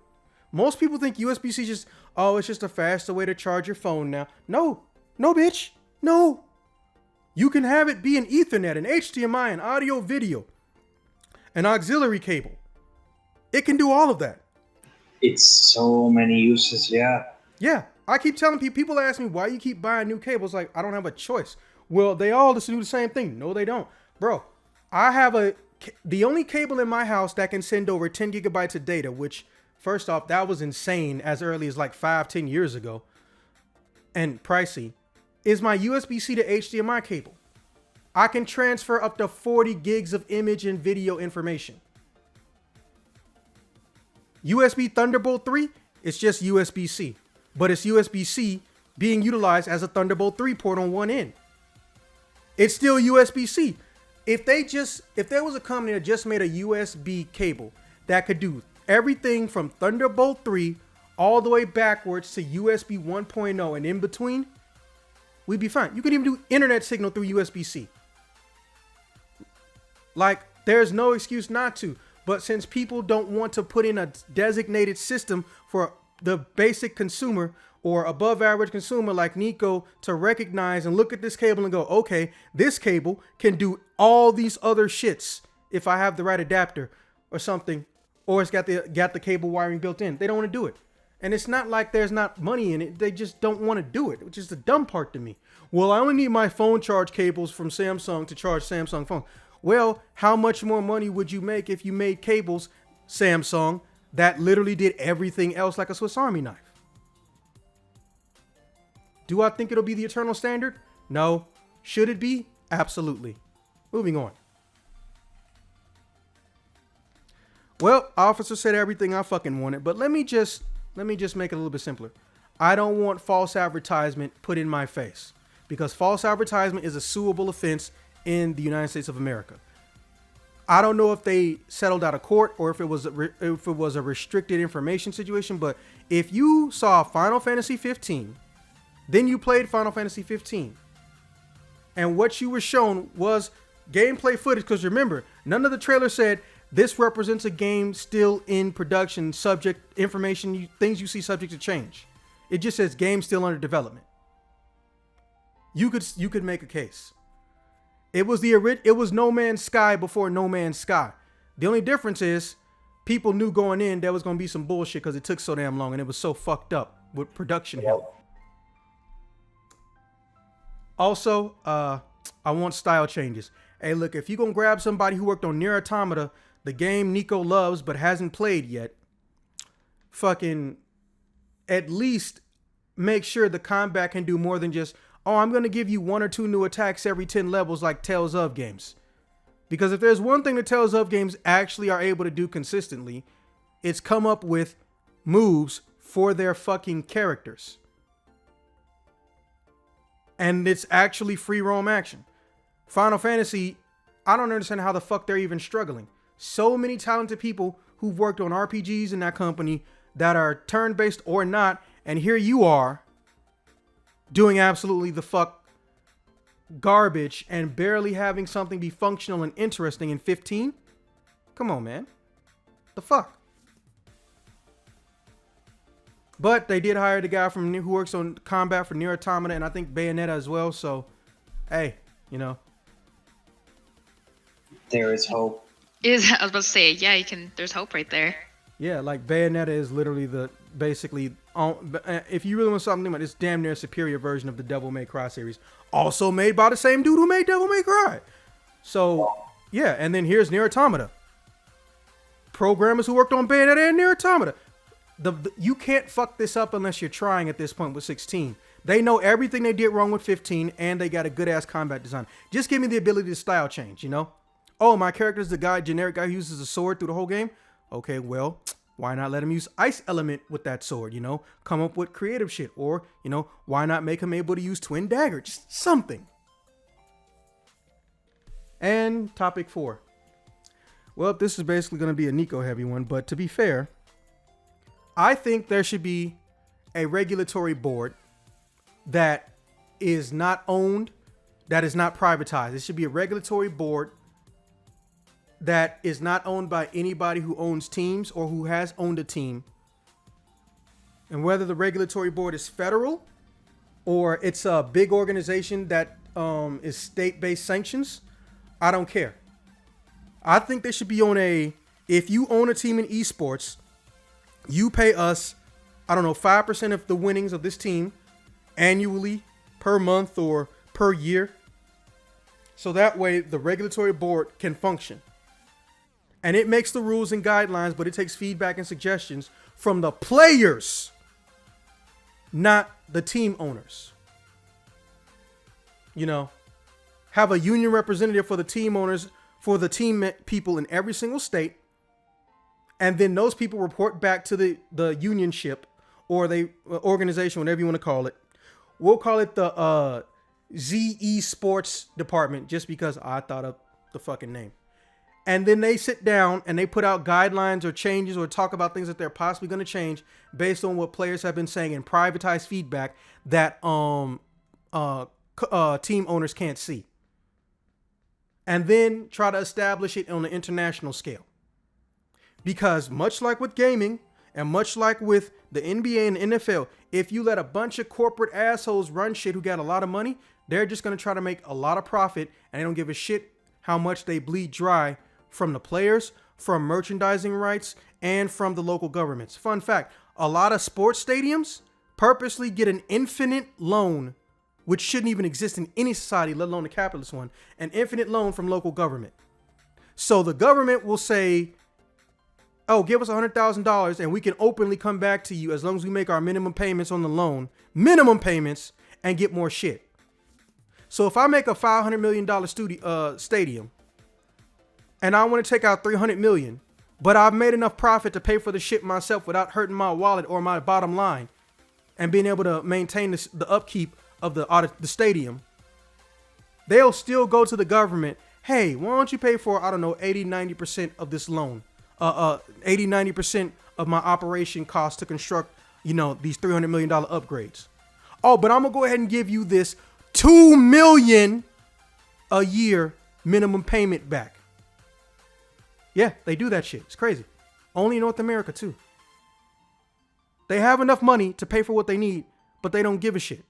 Most people think USB-C is it's just a faster way to charge your phone now. No, bitch. No. You can have it be an Ethernet, an HDMI, an audio video, an auxiliary cable. It can do all of that. It's so many uses, yeah. Yeah. I keep telling people ask me, why you keep buying new cables? Like, I don't have a choice. Well, they all just do the same thing. No, they don't. Bro, I have the only cable in my house that can send over 10 gigabytes of data, which, first off, that was insane as early as like 5-10 years ago, and pricey. is my USB-C to HDMI cable. I can transfer up to 40 gigs of image and video information. USB Thunderbolt 3, it's just USB-C, but it's USB-C being utilized as a Thunderbolt 3 port on one end. It's still USB-C. If there was a company that just made a USB cable that could do everything from Thunderbolt 3 all the way backwards to USB 1.0 and in between, we'd be fine. You could even do internet signal through USB-C. Like, there's no excuse not to. But since people don't want to put in a designated system for the basic consumer or above average consumer like Nico to recognize and look at this cable and go, okay, this cable can do all these other shits if I have the right adapter or something, or it's got the cable wiring built in. They don't want to do it. And it's not like there's not money in it. They just don't want to do it, which is the dumb part to me. Well, I only need my phone charge cables from Samsung to charge Samsung phones. Well, how much more money would you make if you made cables, Samsung, that literally did everything else like a Swiss Army knife? Do I think it'll be the eternal standard? No. Should it be? Absolutely. Moving on. Well, officer said everything I fucking wanted, but let me just make it a little bit simpler. I don't want false advertisement put in my face, because false advertisement is a suable offense in the United States of America. I don't know if they settled out of court or if it was a restricted information situation, but if you saw Final Fantasy 15, then you played Final Fantasy 15, and what you were shown was gameplay footage, because remember, none of the trailers said this represents a game still in production, subject information, things you see subject to change. It just says game still under development. You could make a case. It was No Man's Sky before No Man's Sky. The only difference is people knew going in there was going to be some bullshit because it took so damn long and it was so fucked up with production help. Also, I want style changes. Hey, look, if you're going to grab somebody who worked on Nier Automata, the game Nico loves but hasn't played yet, fucking at least make sure the combat can do more than just, oh, I'm going to give you 1 or 2 new attacks every 10 levels like Tales of games. Because if there's one thing that Tales of games actually are able to do consistently, it's come up with moves for their fucking characters. And it's actually free roam action. Final Fantasy, I don't understand how the fuck they're even struggling. So many talented people who've worked on RPGs in that company that are turn-based or not, and here you are doing absolutely the fuck garbage and barely having something be functional and interesting in 15? Come on, man. The fuck? But they did hire the guy who works on combat for Nier Automata and I think Bayonetta as well. So, hey, you know. There is hope. I was about to say, yeah, there's hope right there. Yeah, like Bayonetta is literally if you really want something, it's damn near a superior version of the Devil May Cry series. Also made by the same dude who made Devil May Cry. So, yeah, and then here's Nier Automata. Programmers who worked on Bayonetta and Nier Automata. You can't fuck this up unless you're trying at this point with 16. They know everything they did wrong with 15, and they got a good-ass combat design. Just give me the ability to style change, you know? Oh, my character's the generic guy who uses a sword through the whole game? Okay, well, why not let him use ice element with that sword, you know? Come up with creative shit. Or, you know, why not make him able to use twin dagger? Just something. And topic 4. Well, this is basically going to be a Nico heavy one, but to be fair, I think there should be a regulatory board that is not owned, that is not privatized. It should be a regulatory board that is not owned by anybody who owns teams or who has owned a team. And whether the regulatory board is federal or it's a big organization that is state-based sanctions, I don't care. I think they should be on if you own a team in esports, you pay us, 5% of the winnings of this team annually, per month, or per year. So that way the regulatory board can function. And it makes the rules and guidelines, but it takes feedback and suggestions from the players, not the team owners. you know, have a union representative for the team owners, for the team people in every single state. And then those people report back to the unionship or the organization, whatever you want to call it. We'll call it the ZE Sports Department, just because I thought of the fucking name. And then they sit down and they put out guidelines or changes or talk about things that they're possibly going to change based on what players have been saying and privatized feedback that team owners can't see. And then try to establish it on an international scale. Because much like with gaming and much like with the NBA and the NFL, if you let a bunch of corporate assholes run shit who got a lot of money, they're just going to try to make a lot of profit, and they don't give a shit how much they bleed dry from the players, from merchandising rights, and from the local governments. Fun fact, a lot of sports stadiums purposely get an infinite loan, which shouldn't even exist in any society, let alone a capitalist one, an infinite loan from local government. So the government will say, oh, give us $100,000 and we can openly come back to you as long as we make our minimum payments on the loan, minimum payments, and get more shit. So if I make a $500 million stadium and I want to take out $300 million, but I've made enough profit to pay for the shit myself without hurting my wallet or my bottom line and being able to maintain the upkeep of the stadium, they'll still go to the government, hey, why don't you pay for, I don't know, 80-90% of this loan? 80-90% of my operation cost to construct, these $300 million upgrades. Oh, but I'm gonna go ahead and give you this $2 million a year minimum payment back. Yeah, they do that shit. It's crazy. Only in North America too. They have enough money to pay for what they need, but they don't give a shit.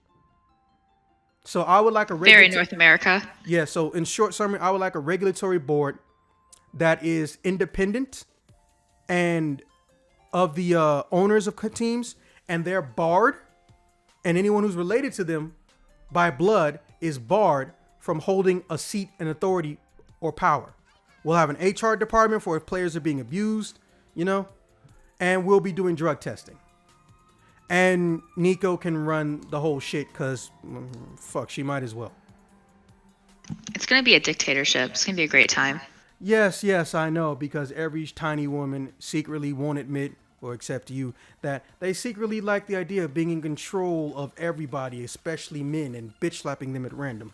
So I would like a very North America. Yeah. So in short summary, I would like a regulatory board that is independent and of the owners of teams, and they're barred, and anyone who's related to them by blood is barred from holding a seat in authority or power. We'll have an HR department for if players are being abused, and we'll be doing drug testing. And Nico can run the whole shit because, fuck, she might as well. It's going to be a dictatorship. It's going to be a great time. Yes, I know, because every tiny woman secretly won't admit, or accept you, that they secretly like the idea of being in control of everybody, especially men, and bitch slapping them at random.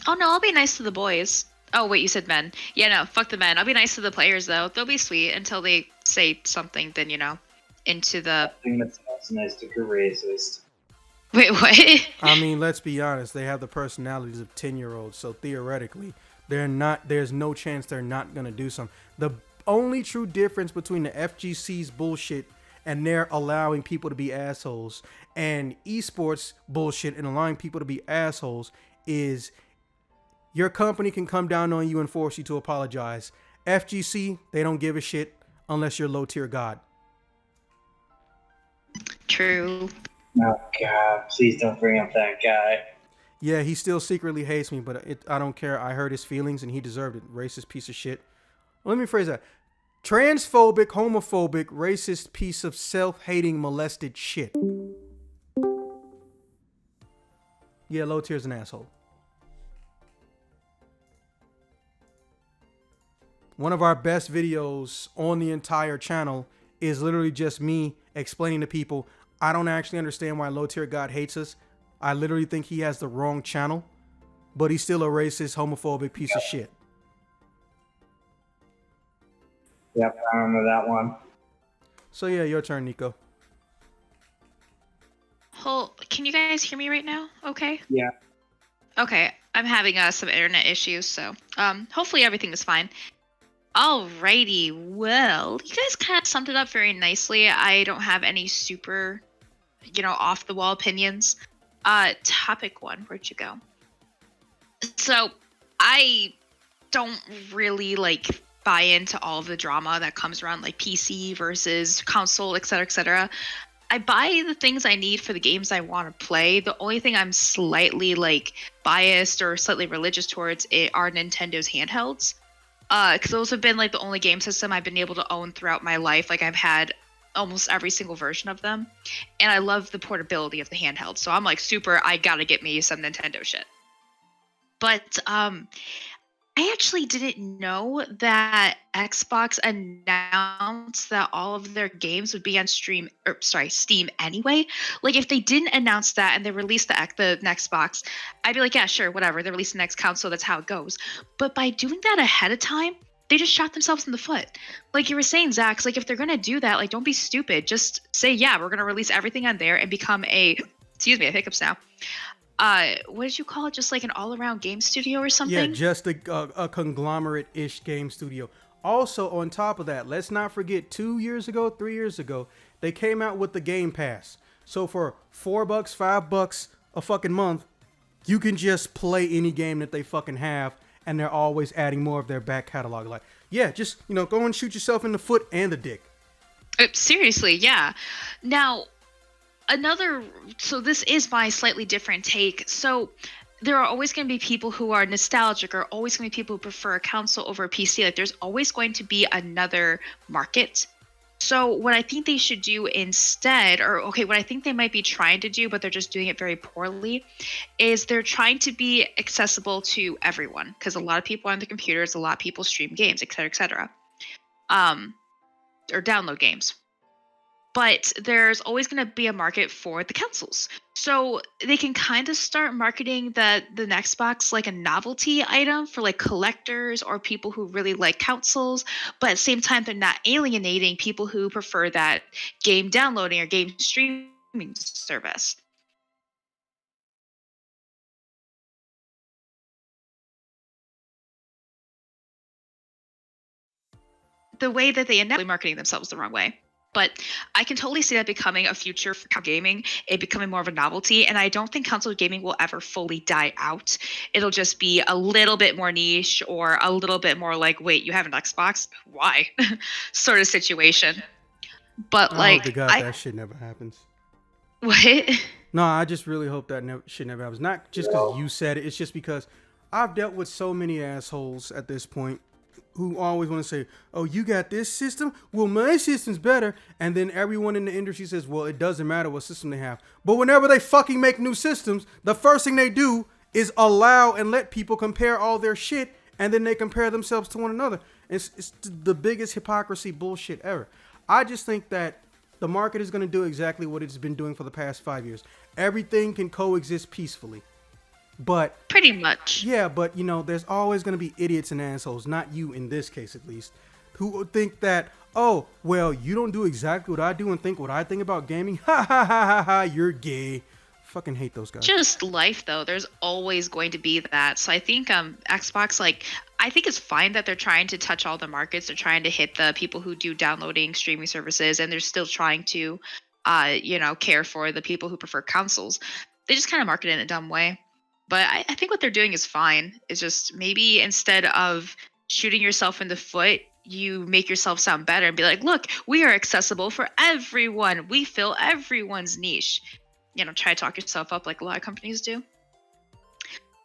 Oh no, I'll be nice to the boys. Oh wait, you said men. Yeah, no, fuck the men. I'll be nice to the players though. They'll be sweet until they say something, then into the... Thing that sounds nice to be racist. Wait, what? I mean, let's be honest. They have the personalities of 10-year-olds, so theoretically, there's no chance they're not going to do something. The only true difference between the FGC's bullshit and their allowing people to be assholes and esports bullshit and allowing people to be assholes is your company can come down on you and force you to apologize. FGC, they don't give a shit unless you're low tier god. True. Oh God, please don't bring up that guy. Yeah, he still secretly hates me, but I don't care. I hurt his feelings and he deserved it. Racist piece of shit. Let me phrase that. Transphobic, homophobic, racist piece of self-hating, molested shit. Yeah, low tier's an asshole. One of our best videos on the entire channel is literally just me explaining to people, I don't actually understand why low tier God hates us. I literally think he has the wrong channel, but he's still a racist, homophobic piece of shit. Yep, I remember that one. So yeah, your turn, Nico. Can you guys hear me right now? Okay. Yeah. Okay, I'm having some internet issues, so hopefully everything is fine. Alrighty, well, you guys kind of summed it up very nicely. I don't have any super, off the wall opinions. Topic one, where'd you go? So, I don't really buy into all of the drama that comes around PC versus console, etc., etc. I buy the things I need for the games I want to play. The only thing I'm slightly biased or slightly religious towards are Nintendo's handhelds. Because those have been the only game system I've been able to own throughout my life. I've had almost every single version of them, and I love the portability of the handheld. So I'm like, super, I gotta get me some Nintendo shit. But I actually didn't know that Xbox announced that all of their games would be on Steam anyway. Like if they didn't announce that and they released the next box, I'd be like, yeah, sure, whatever. They released the next console, that's how it goes. But by doing that ahead of time, they just shot themselves in the foot. Like you were saying, Zach, like if they're gonna do that, like don't be stupid. Just say, yeah, we're gonna release everything on there and become a excuse me, I have hiccups now. What did you call it? Just like an all-around game studio or Yeah, something? just a conglomerate-ish game studio. Also, on top of that, let's not forget 2 years ago, 3 years ago, they came out with the Game Pass. So for $4, $5 a fucking month, you can just play any game that they fucking have, and they're always adding more of their back catalog. Like, yeah, just, go and shoot yourself in the foot and the dick. Seriously, yeah. Now, so this is my slightly different take. So there are always going to be people who are nostalgic, or always going to be people who prefer a console over a PC. Like there's always going to be another market. So what I think they should do instead, what I think they might be trying to do, but they're just doing it very poorly, is they're trying to be accessible to everyone, because a lot of people are on the computers, a lot of people stream games, et cetera, or download games. But there's always going to be a market for the consoles. So they can kind of start marketing the next box like a novelty item for like collectors or people who really like consoles, but at the same time they're not alienating people who prefer that game downloading or game streaming service. The way that they end up marketing themselves the wrong way. But I can totally see that becoming a future for gaming, it becoming more of a novelty. And I don't think console gaming will ever fully die out. It'll just be a little bit more niche, or a little bit more like, wait, you have an Xbox? Why? sort of situation. But I hope like, to God that shit never happens. What? No, I just really hope that shit never happens. Not just because you said it. It's just because I've dealt with so many assholes at this point who always want to say, oh, you got this system? Well, my system's better. And then everyone in the industry says, well, it doesn't matter what system they have. But whenever they fucking make new systems, the first thing they do is allow and let people compare all their shit, and then they compare themselves to one another. It's the biggest hypocrisy bullshit ever. I just think that the market is going to do exactly what it's been doing for the past 5 years. Everything can coexist peacefully. But pretty much. Yeah, but there's always going to be idiots and assholes, not you in this case at least, who think that, oh, well, you don't do exactly what I do and think what I think about gaming. Ha ha ha ha ha, you're gay. Fucking hate those guys. Just life though. There's always going to be that. So I think Xbox, I think it's fine that they're trying to touch all the markets. They're trying to hit the people who do downloading streaming services, and they're still trying to care for the people who prefer consoles. They just kind of market it in a dumb way. But I think what they're doing is fine. It's just maybe instead of shooting yourself in the foot, you make yourself sound better and be like, look, we are accessible for everyone. We fill everyone's niche. Try to talk yourself up like a lot of companies do.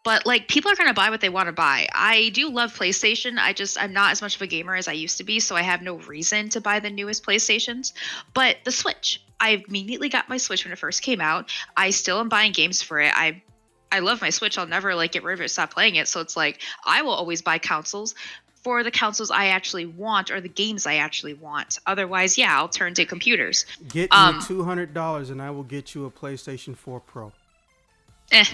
But like, people are going to buy what they want to buy. I do love PlayStation. I'm not as much of a gamer as I used to be, so I have no reason to buy the newest PlayStations. But the Switch, I immediately got my Switch when it first came out. I still am buying games for it. I love my Switch. I'll never get rid of it, stop playing it. So it's like, I will always buy consoles for the consoles I actually want, or the games I actually want. Otherwise, yeah, I'll turn to computers. Get me $200 and I will get you a PlayStation 4 Pro. I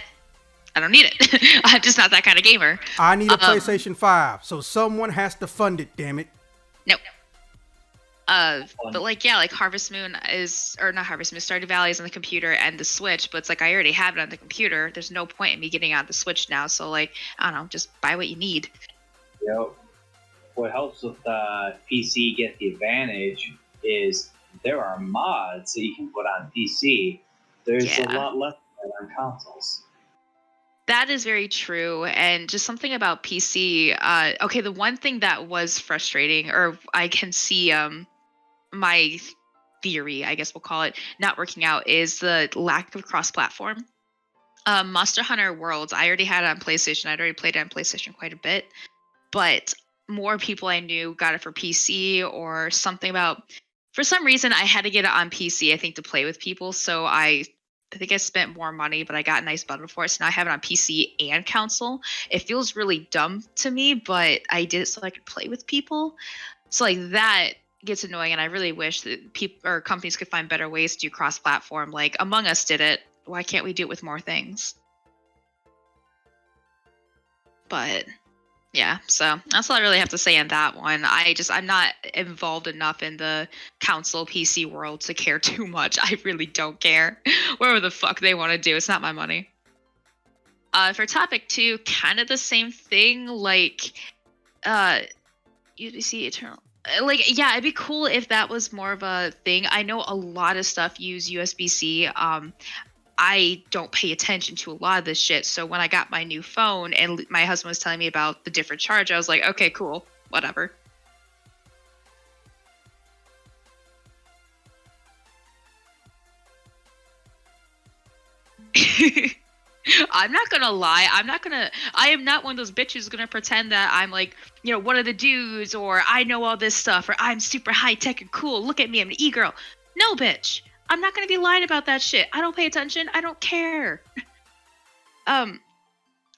don't need it. I'm just not that kind of gamer. I need a PlayStation 5, so someone has to fund it, damn it. Nope. But Harvest Moon or not Harvest Moon, Stardew Valley is on the computer and the Switch, but it's like I already have it on the computer. There's no point in me getting on the Switch now, so I don't know, just buy what you need. Yep. What helps with PC get the advantage is there are mods that you can put on PC. There's a lot less on consoles. That is very true. And just something about PC. The one thing that was frustrating, or I can see my theory, I guess we'll call it, not working out, is the lack of cross-platform. Monster Hunter Worlds, I already had it on PlayStation. I'd already played it on PlayStation quite a bit. But more people I knew got it for PC, or something about For some reason, I had to get it on PC, I think, to play with people. So I think I spent more money, but I got a nice bundle for it. So now I have it on PC and console. It feels really dumb to me, but I did it so I could play with people. So like that gets annoying, and I really wish that people or companies could find better ways to do cross-platform. Like Among Us did it. Why can't we do it with more things? But yeah, so that's all I really have to say on that one. I'm not involved enough in the console PC world to care too much. I really don't care. Whatever the fuck they want to do, it's not my money. For topic 2, kind of the same thing. Like, UDC Eternal. Like, yeah, it'd be cool if that was more of a thing. I know a lot of stuff use USB-C. I don't pay attention to a lot of this shit. So when I got my new phone and my husband was telling me about the different charge, I was like, okay, cool, whatever. I'm not gonna lie. I am not one of those bitches who's gonna pretend that I'm like, one of the dudes, or I know all this stuff, or I'm super high tech and cool. Look at me, I'm an e-girl. No, bitch. I'm not gonna be lying about that shit. I don't pay attention. I don't care.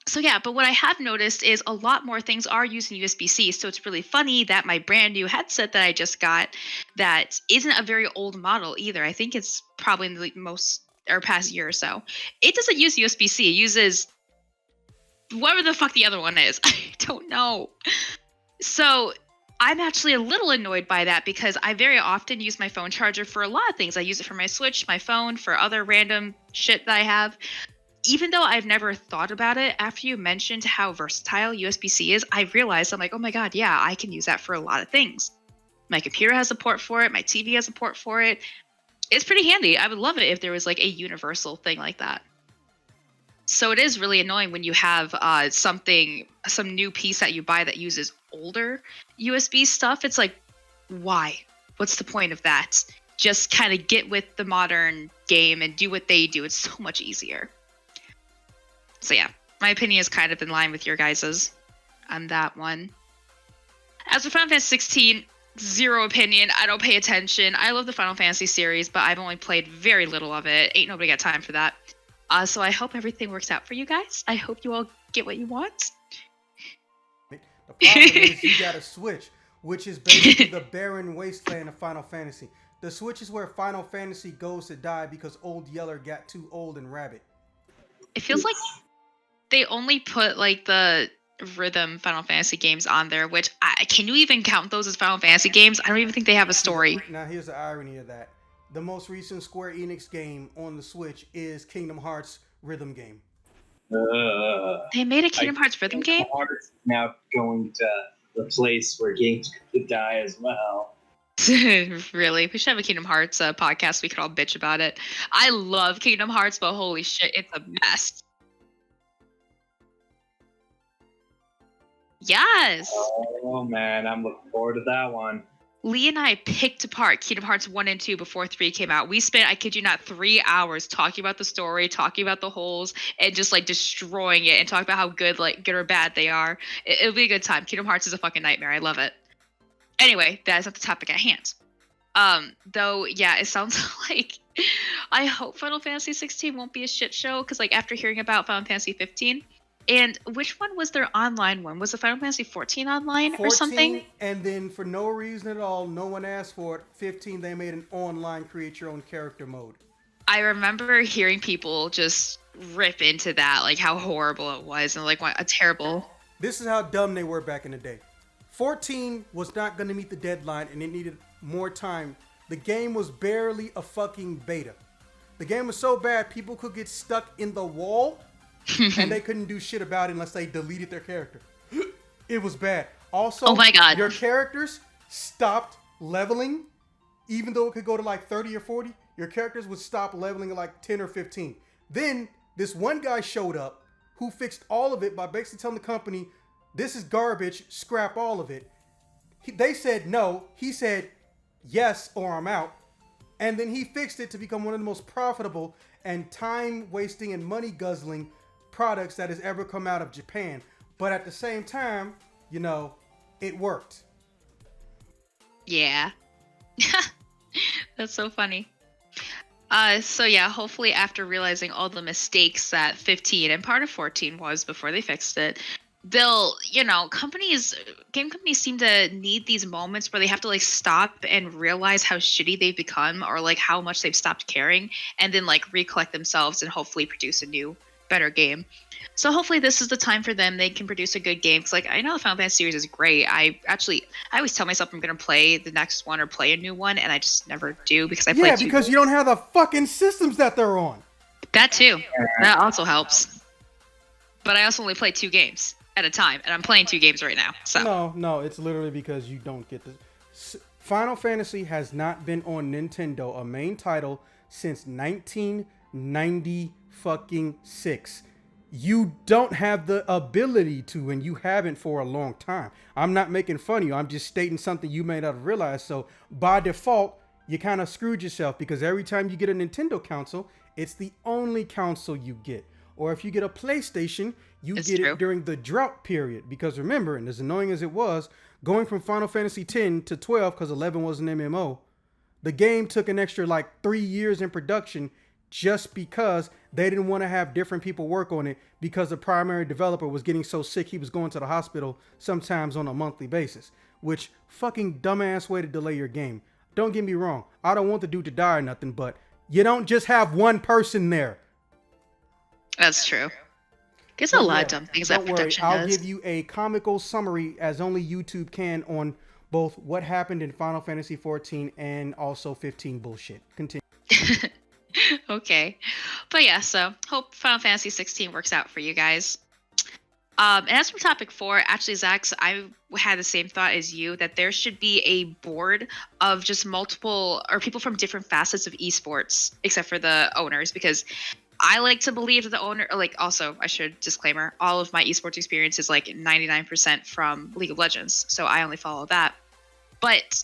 So yeah, but what I have noticed is a lot more things are using USB-C. So it's really funny that my brand new headset that I just got, that isn't a very old model either. I think it's probably in the most or past year or so. It doesn't use USB-C. It uses whatever the fuck the other one is. I don't know. So I'm actually a little annoyed by that because I very often use my phone charger for a lot of things. I use it for my Switch, my phone, for other random shit that I have. Even though I've never thought about it, after you mentioned how versatile USB-C is, I realized, I'm like, oh my God, yeah, I can use that for a lot of things. My computer has a port for it. My TV has a port for it. It's pretty handy. I would love it if there was like a universal thing like that. So it is really annoying when you have some new piece that you buy that uses older USB stuff. It's like, why? What's the point of that? Just kind of get with the modern game and do what they do. It's so much easier. So yeah, my opinion is kind of in line with your guys's on that one. As for Final Fantasy 16, zero opinion. I don't pay attention. I love the Final Fantasy series, but I've only played very little of it. Ain't nobody got time for that. So I hope everything works out for you guys. I hope you all get what you want. The problem is you got a Switch, which is basically the barren wasteland of Final Fantasy. The Switch is where Final Fantasy goes to die because Old Yeller got too old and rabid. It feels like they only put like the rhythm Final Fantasy games on there, which can you even count those as Final Fantasy games? I don't even think they have a story. Now here's the irony of that. The most recent Square Enix game on the Switch is Kingdom Hearts rhythm game. They made a Kingdom Hearts rhythm game? Hearts now going to the place where games could die as well. Really? We should have a Kingdom Hearts podcast. We could all bitch about it. I love Kingdom Hearts, but holy shit, it's a mess. Yes. Oh man, I'm looking forward to that one. Lee and I picked apart Kingdom Hearts 1 and 2 before 3 came out. We spent, I kid you not, 3 hours talking about the story, talking about the holes, and just like destroying it and talking about how good or bad they are. It'll be a good time. Kingdom Hearts is a fucking nightmare. I love it. Anyway, that is not the topic at hand. Though, yeah, it sounds like I hope Final Fantasy 16 won't be a shit show, because like after hearing about Final Fantasy 15, and which one was their online one? Was it Final Fantasy 14 online 14, or something? And then for no reason at all, no one asked for it. 15, they made an online create your own character mode. I remember hearing people just rip into that, like how horrible it was, and like what a terrible. This is how dumb they were back in the day. 14 was not going to meet the deadline, and it needed more time. The game was barely a fucking beta. The game was so bad, people could get stuck in the wall, and they couldn't do shit about it unless they deleted their character. It was bad. Also, oh my God, your characters stopped leveling, even though it could go to like 30 or 40. Your characters would stop leveling at like 10 or 15. Then this one guy showed up who fixed all of it by basically telling the company, this is garbage, scrap all of it. They said no. He said yes, or I'm out. And then he fixed it to become one of the most profitable and time-wasting and money-guzzling products that has ever come out of Japan. But at the same time, you know, it worked. Yeah. That's so funny. So yeah, hopefully after realizing all the mistakes that 15 and part of 14 was before they fixed it, they'll, game companies seem to need these moments where they have to like stop and realize how shitty they've become or like how much they've stopped caring and then like recollect themselves and hopefully produce a new, better game. So hopefully this is the time for them. They can produce a good game. Cause like I know the Final Fantasy series is great. I always tell myself I'm gonna play the next one or play a new one, and I just never do because I play Yeah, too. because you don't have the fucking systems that they're on. That too. That also helps. But I also only play 2 games at a time, and I'm playing 2 games right now. So No, it's literally because you don't get this. Final Fantasy has not been on Nintendo, a main title, since 1990 fucking 6. You don't have the ability to, and you haven't for a long time. I'm not making fun of you. I'm just stating something you may not have realized. So by default, you kind of screwed yourself because every time you get a Nintendo console, it's the only console you get. Or if you get a PlayStation, you get it during the drought period. Because remember, and as annoying as it was, going from Final Fantasy X to 12, because 11 was an MMO, the game took an extra like 3 years in production just because they didn't want to have different people work on it because the primary developer was getting so sick he was going to the hospital sometimes on a monthly basis. Which fucking dumbass way to delay your game. Don't get me wrong, I don't want the dude to die or nothing, but you don't just have one person there. that's true. There's a lot of dumb things that production I'll does. give you a comical summary as only YouTube can on both what happened in Final Fantasy 14 and also 15 bullshit. Continue. Okay. But yeah, so hope Final Fantasy 16 works out for you guys. And as for topic 4, actually, Zax, I had the same thought as you that there should be a board of just multiple or people from different facets of esports, except for the owners, because I like to believe that the owner, or like also, I should disclaimer, all of my esports experience is like 99% from League of Legends. So I only follow that. But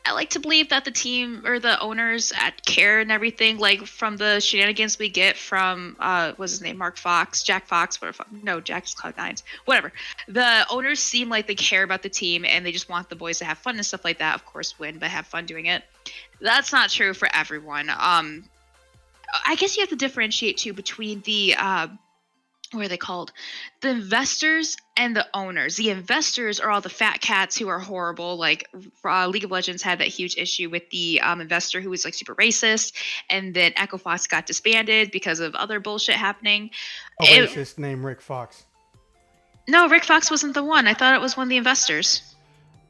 I like to believe that the team or the owners at care and everything, like from the shenanigans we get from what's his name, Jack Fox, whatever. No, Jack's Cloud9's, whatever. The owners seem like they care about the team and they just want the boys to have fun and stuff like that. Of course, win, but have fun doing it. That's not true for everyone. I guess you have to differentiate too between the what are they called? The investors and the owners. The investors are all the fat cats who are horrible. Like League of Legends had that huge issue with the investor who was like super racist, and then Echo Fox got disbanded because of other bullshit happening. A racist named Rick Fox. No, Rick Fox wasn't the one. I thought it was one of the investors.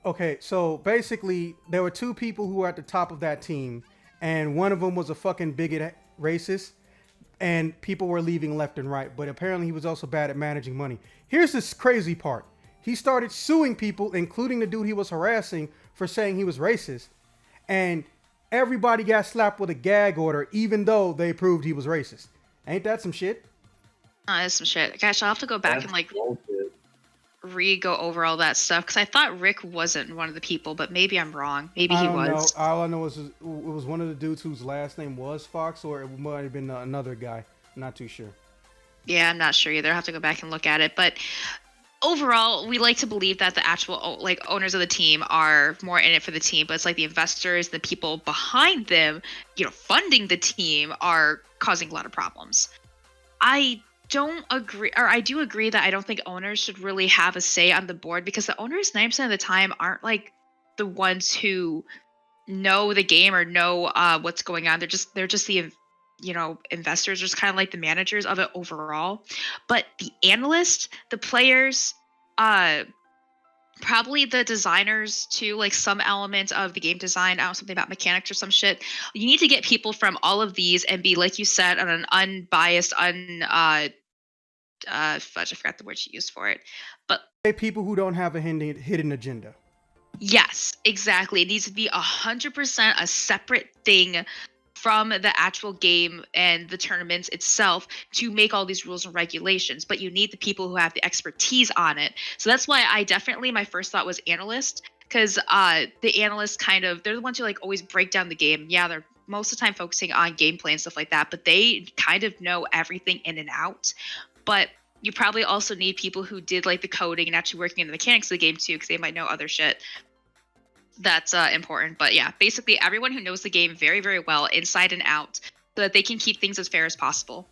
Okay, so basically there were 2 people who were at the top of that team, and one of them was a fucking bigot racist. And people were leaving left and right, but apparently he was also bad at managing money. Here's this crazy part. He started suing people, including the dude he was harassing, for saying he was racist. And everybody got slapped with a gag order, even though they proved he was racist. Ain't that some shit? That's some shit. Gosh, I'll have to go back and like go over all that stuff, because I thought Rick wasn't one of the people, but maybe I'm wrong. Maybe he was. Know. All I know is it was one of the dudes whose last name was Fox, or it might have been another guy. I'm not too sure. Yeah, I'm not sure either. I'll have to go back and look at it. But overall, we like to believe that the actual like owners of the team are more in it for the team, but it's like the investors, the people behind them, funding the team are causing a lot of problems. I don't agree, or I do agree that I don't think owners should really have a say on the board, because the owners 90% of the time aren't like the ones who know the game or know what's going on. They're just the investors, just kind of like the managers of it overall. But the analysts, the players, probably the designers too, like some element of the game design, I don't know, something about mechanics or some shit. You need to get people from all of these and be, like you said, on an unbiased, fudge, I forgot the word she used for it. But people who don't have a hidden agenda. Yes, exactly. It needs to be 100% a separate thing from the actual game and the tournaments itself to make all these rules and regulations. But you need the people who have the expertise on it. So that's why my first thought was analyst, because the analysts they're the ones who like always break down the game. Yeah, they're most of the time focusing on gameplay and stuff like that, but they kind of know everything in and out. But you probably also need people who did like the coding and actually working in the mechanics of the game too, because they might know other shit. that's important. But yeah, basically everyone who knows the game very, very well, inside and out, so that they can keep things as fair as possible.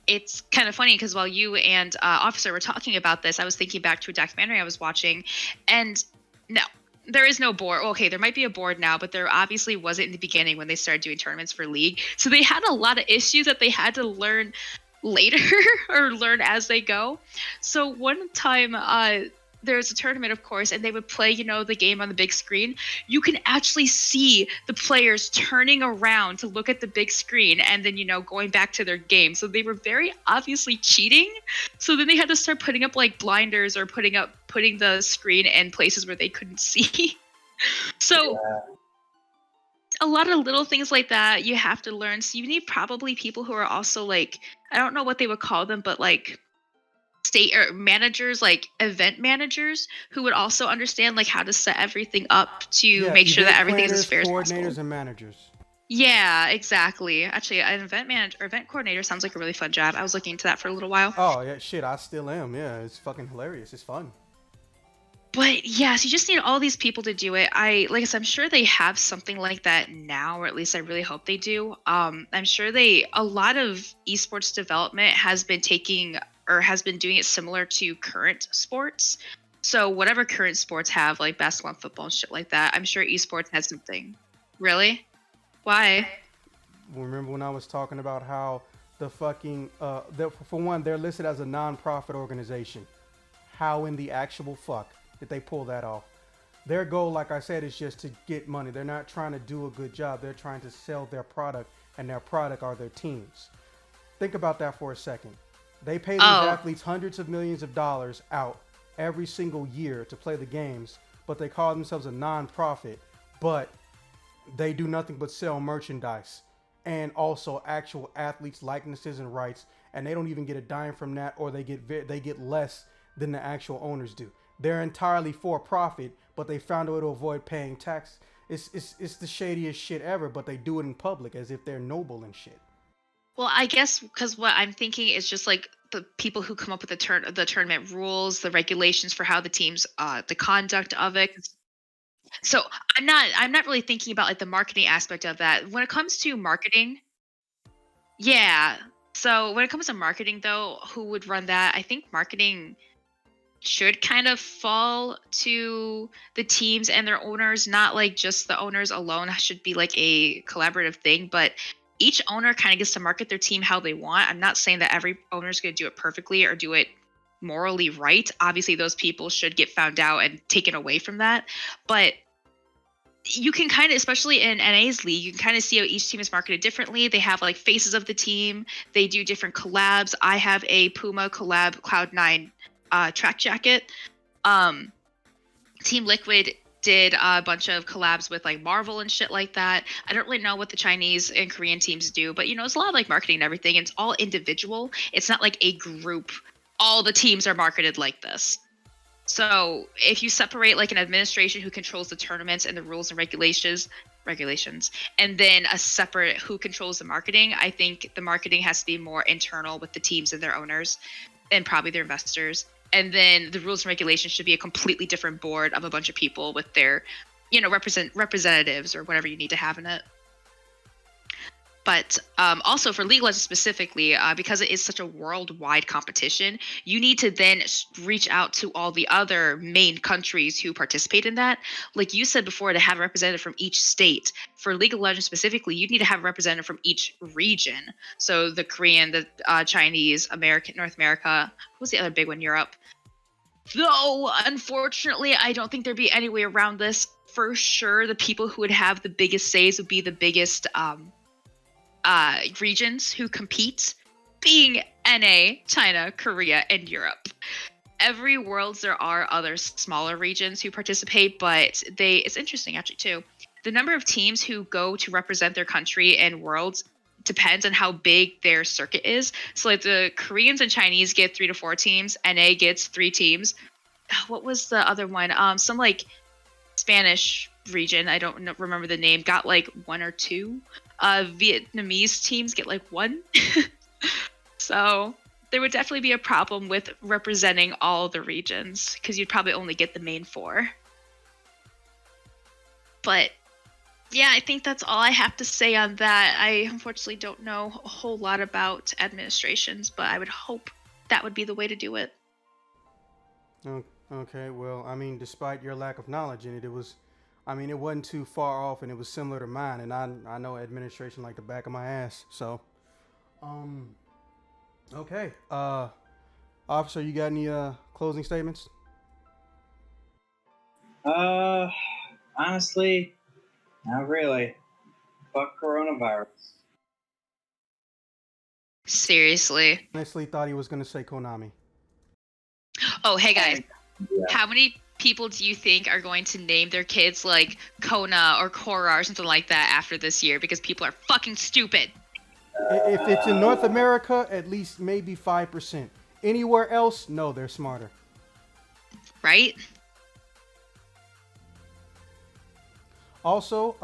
It's kind of funny because while you and Officer were talking about this, I was thinking back to a documentary I was watching, and no, there is no board. Okay, there might be a board now, but there obviously wasn't in the beginning when they started doing tournaments for League. So they had a lot of issues that they had to learn later or learn as they go. So one time, there's a tournament, of course, and they would play, the game on the big screen. You can actually see the players turning around to look at the big screen and then, going back to their game. So they were very obviously cheating. So then they had to start putting up like blinders or putting the screen in places where they couldn't see. So a lot of little things like that you have to learn. So you need probably people who are also like, I don't know what they would call them, but like state or managers, like event managers, who would also understand like how to set everything up to make sure that everything is as fair as possible. Coordinators and managers. Yeah, exactly. Actually, an event manager or event coordinator sounds like a really fun job. I was looking into that for a little while. Oh yeah, shit, I still am. Yeah, it's fucking hilarious. It's fun. But yes, you just need all these people to do it. Like I said, I'm sure they have something like that now, or at least I really hope they do. I'm sure a lot of esports development has been doing it similar to current sports. So whatever current sports have, like basketball and football and shit like that, I'm sure esports has something. Really? Why? Remember when I was talking about how the fucking for one, they're listed as a non-profit organization. How in the actual fuck did they pull that off? Their goal, like I said, is just to get money. They're not trying to do a good job. They're trying to sell their product, and their product are their teams. Think about that for a second. They pay these athletes hundreds of millions of dollars out every single year to play the games, but they call themselves a non-profit, but they do nothing but sell merchandise and also actual athletes' likenesses and rights, and they don't even get a dime from that, or they get less than the actual owners do. They're entirely for profit, but they found a way to avoid paying tax. It's the shadiest shit ever, but they do it in public as if they're noble and shit. Well, I guess because what I'm thinking is just like the people who come up with the tournament rules, the regulations for how the teams, the conduct of it. So I'm not really thinking about like the marketing aspect of that. When it comes to marketing, yeah. So when it comes to marketing, though, who would run that? I think marketing should kind of fall to the teams and their owners, not like just the owners alone. Should be like a collaborative thing, but each owner kind of gets to market their team how they want. I'm not saying that every owner is going to do it perfectly or do it morally right. Obviously, those people should get found out and taken away from that. But you can kind of, especially in NA's league, you can kind of see how each team is marketed differently. They have like faces of the team. They do different collabs. I have a Puma collab Cloud9 track jacket. Team Liquid did a bunch of collabs with like Marvel and shit like that. I don't really know what the Chinese and Korean teams do, but it's a lot of like marketing and everything. It's all individual. It's not like a group. All the teams are marketed like this. So if you separate like an administration who controls the tournaments and the rules and regulations, and then a separate who controls the marketing, I think the marketing has to be more internal with the teams and their owners and probably their investors. And then the rules and regulations should be a completely different board of a bunch of people with their, representatives or whatever you need to have in it. But also for League of Legends specifically, because it is such a worldwide competition, you need to then reach out to all the other main countries who participate in that. Like you said before, to have a representative from each state. For League of Legends specifically, you need to have a representative from each region. So the Korean, the Chinese, American, North America. Who's the other big one? Europe. Though, unfortunately, I don't think there'd be any way around this. For sure, the people who would have the biggest says would be the biggest regions who compete, being NA, China, Korea, and Europe. Every Worlds, there are other smaller regions who participate, but it's interesting actually too. The number of teams who go to represent their country in Worlds depends on how big their circuit is. So like the Koreans and Chinese get 3 to 4 teams, NA gets 3 teams. What was the other one? Some like Spanish region, I don't remember the name, got like 1 or 2. Vietnamese teams get like 1. So there would definitely be a problem with representing all the regions because you'd probably only get the main 4. But yeah, I think that's all I have to say on that. I unfortunately don't know a whole lot about administrations, but I would hope that would be the way to do it. Okay, well, I mean, despite your lack of knowledge in it, it wasn't too far off, and it was similar to mine, and I know administration like the back of my ass. So, um, okay, officer, you got any closing statements? Honestly, not really. Fuck coronavirus. Seriously. Honestly, thought he was gonna say Konami. Oh, hey guys, Yeah. how many people do you think are going to name their kids like Kona or Korra or something like that after this year? Because people are fucking stupid. If it's in North America, at least maybe 5%. Anywhere else, no, they're smarter. Right? Also,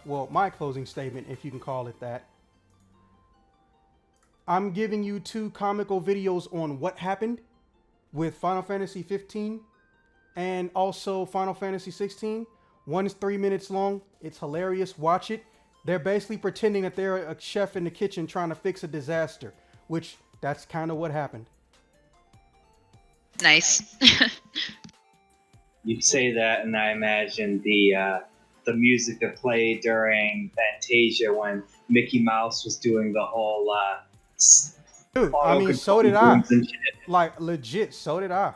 well, my closing statement, if you can call it that. I'm giving you 2 comical videos on what happened with Final Fantasy 15 and also Final Fantasy 16. One is 3 minutes long. It's hilarious. Watch it. They're basically pretending that they're a chef in the kitchen trying to fix a disaster, which that's kind of what happened. Nice. You say that, and I imagine the music that played during Fantasia when Mickey Mouse was doing the whole Dude, I mean, so did I. Like, legit, so did I.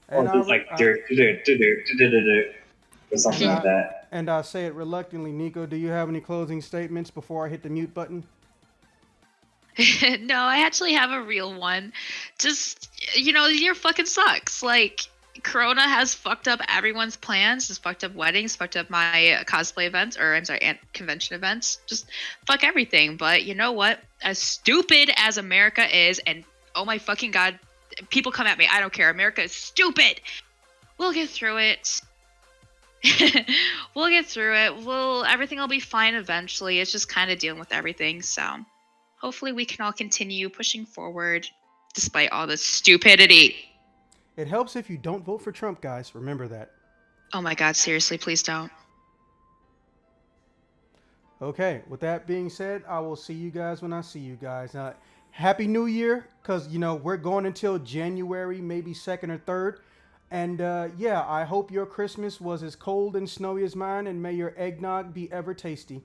And or like or something like that. And I say it reluctantly. Nico, do you have any closing statements before I hit the mute button? No, I actually have a real one. Just, the year fucking sucks. Like, Corona has fucked up everyone's plans, just fucked up weddings, fucked up my cosplay events, or I'm sorry, convention events. Just fuck everything. But you know what? As stupid as America is, and oh my fucking god, people come at me. I don't care. America is stupid. We'll get through it. We'll get through it. Everything will be fine eventually. It's just kind of dealing with everything. So hopefully we can all continue pushing forward despite all this stupidity. It helps if you don't vote for Trump, guys. Remember that. Oh my god, seriously, please don't. Okay, with that being said, I will see you guys when I see you guys. Happy New Year, because, we're going until January, maybe 2nd or 3rd. And, yeah, I hope your Christmas was as cold and snowy as mine, and may your eggnog be ever tasty.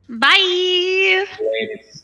Bye! Ladies.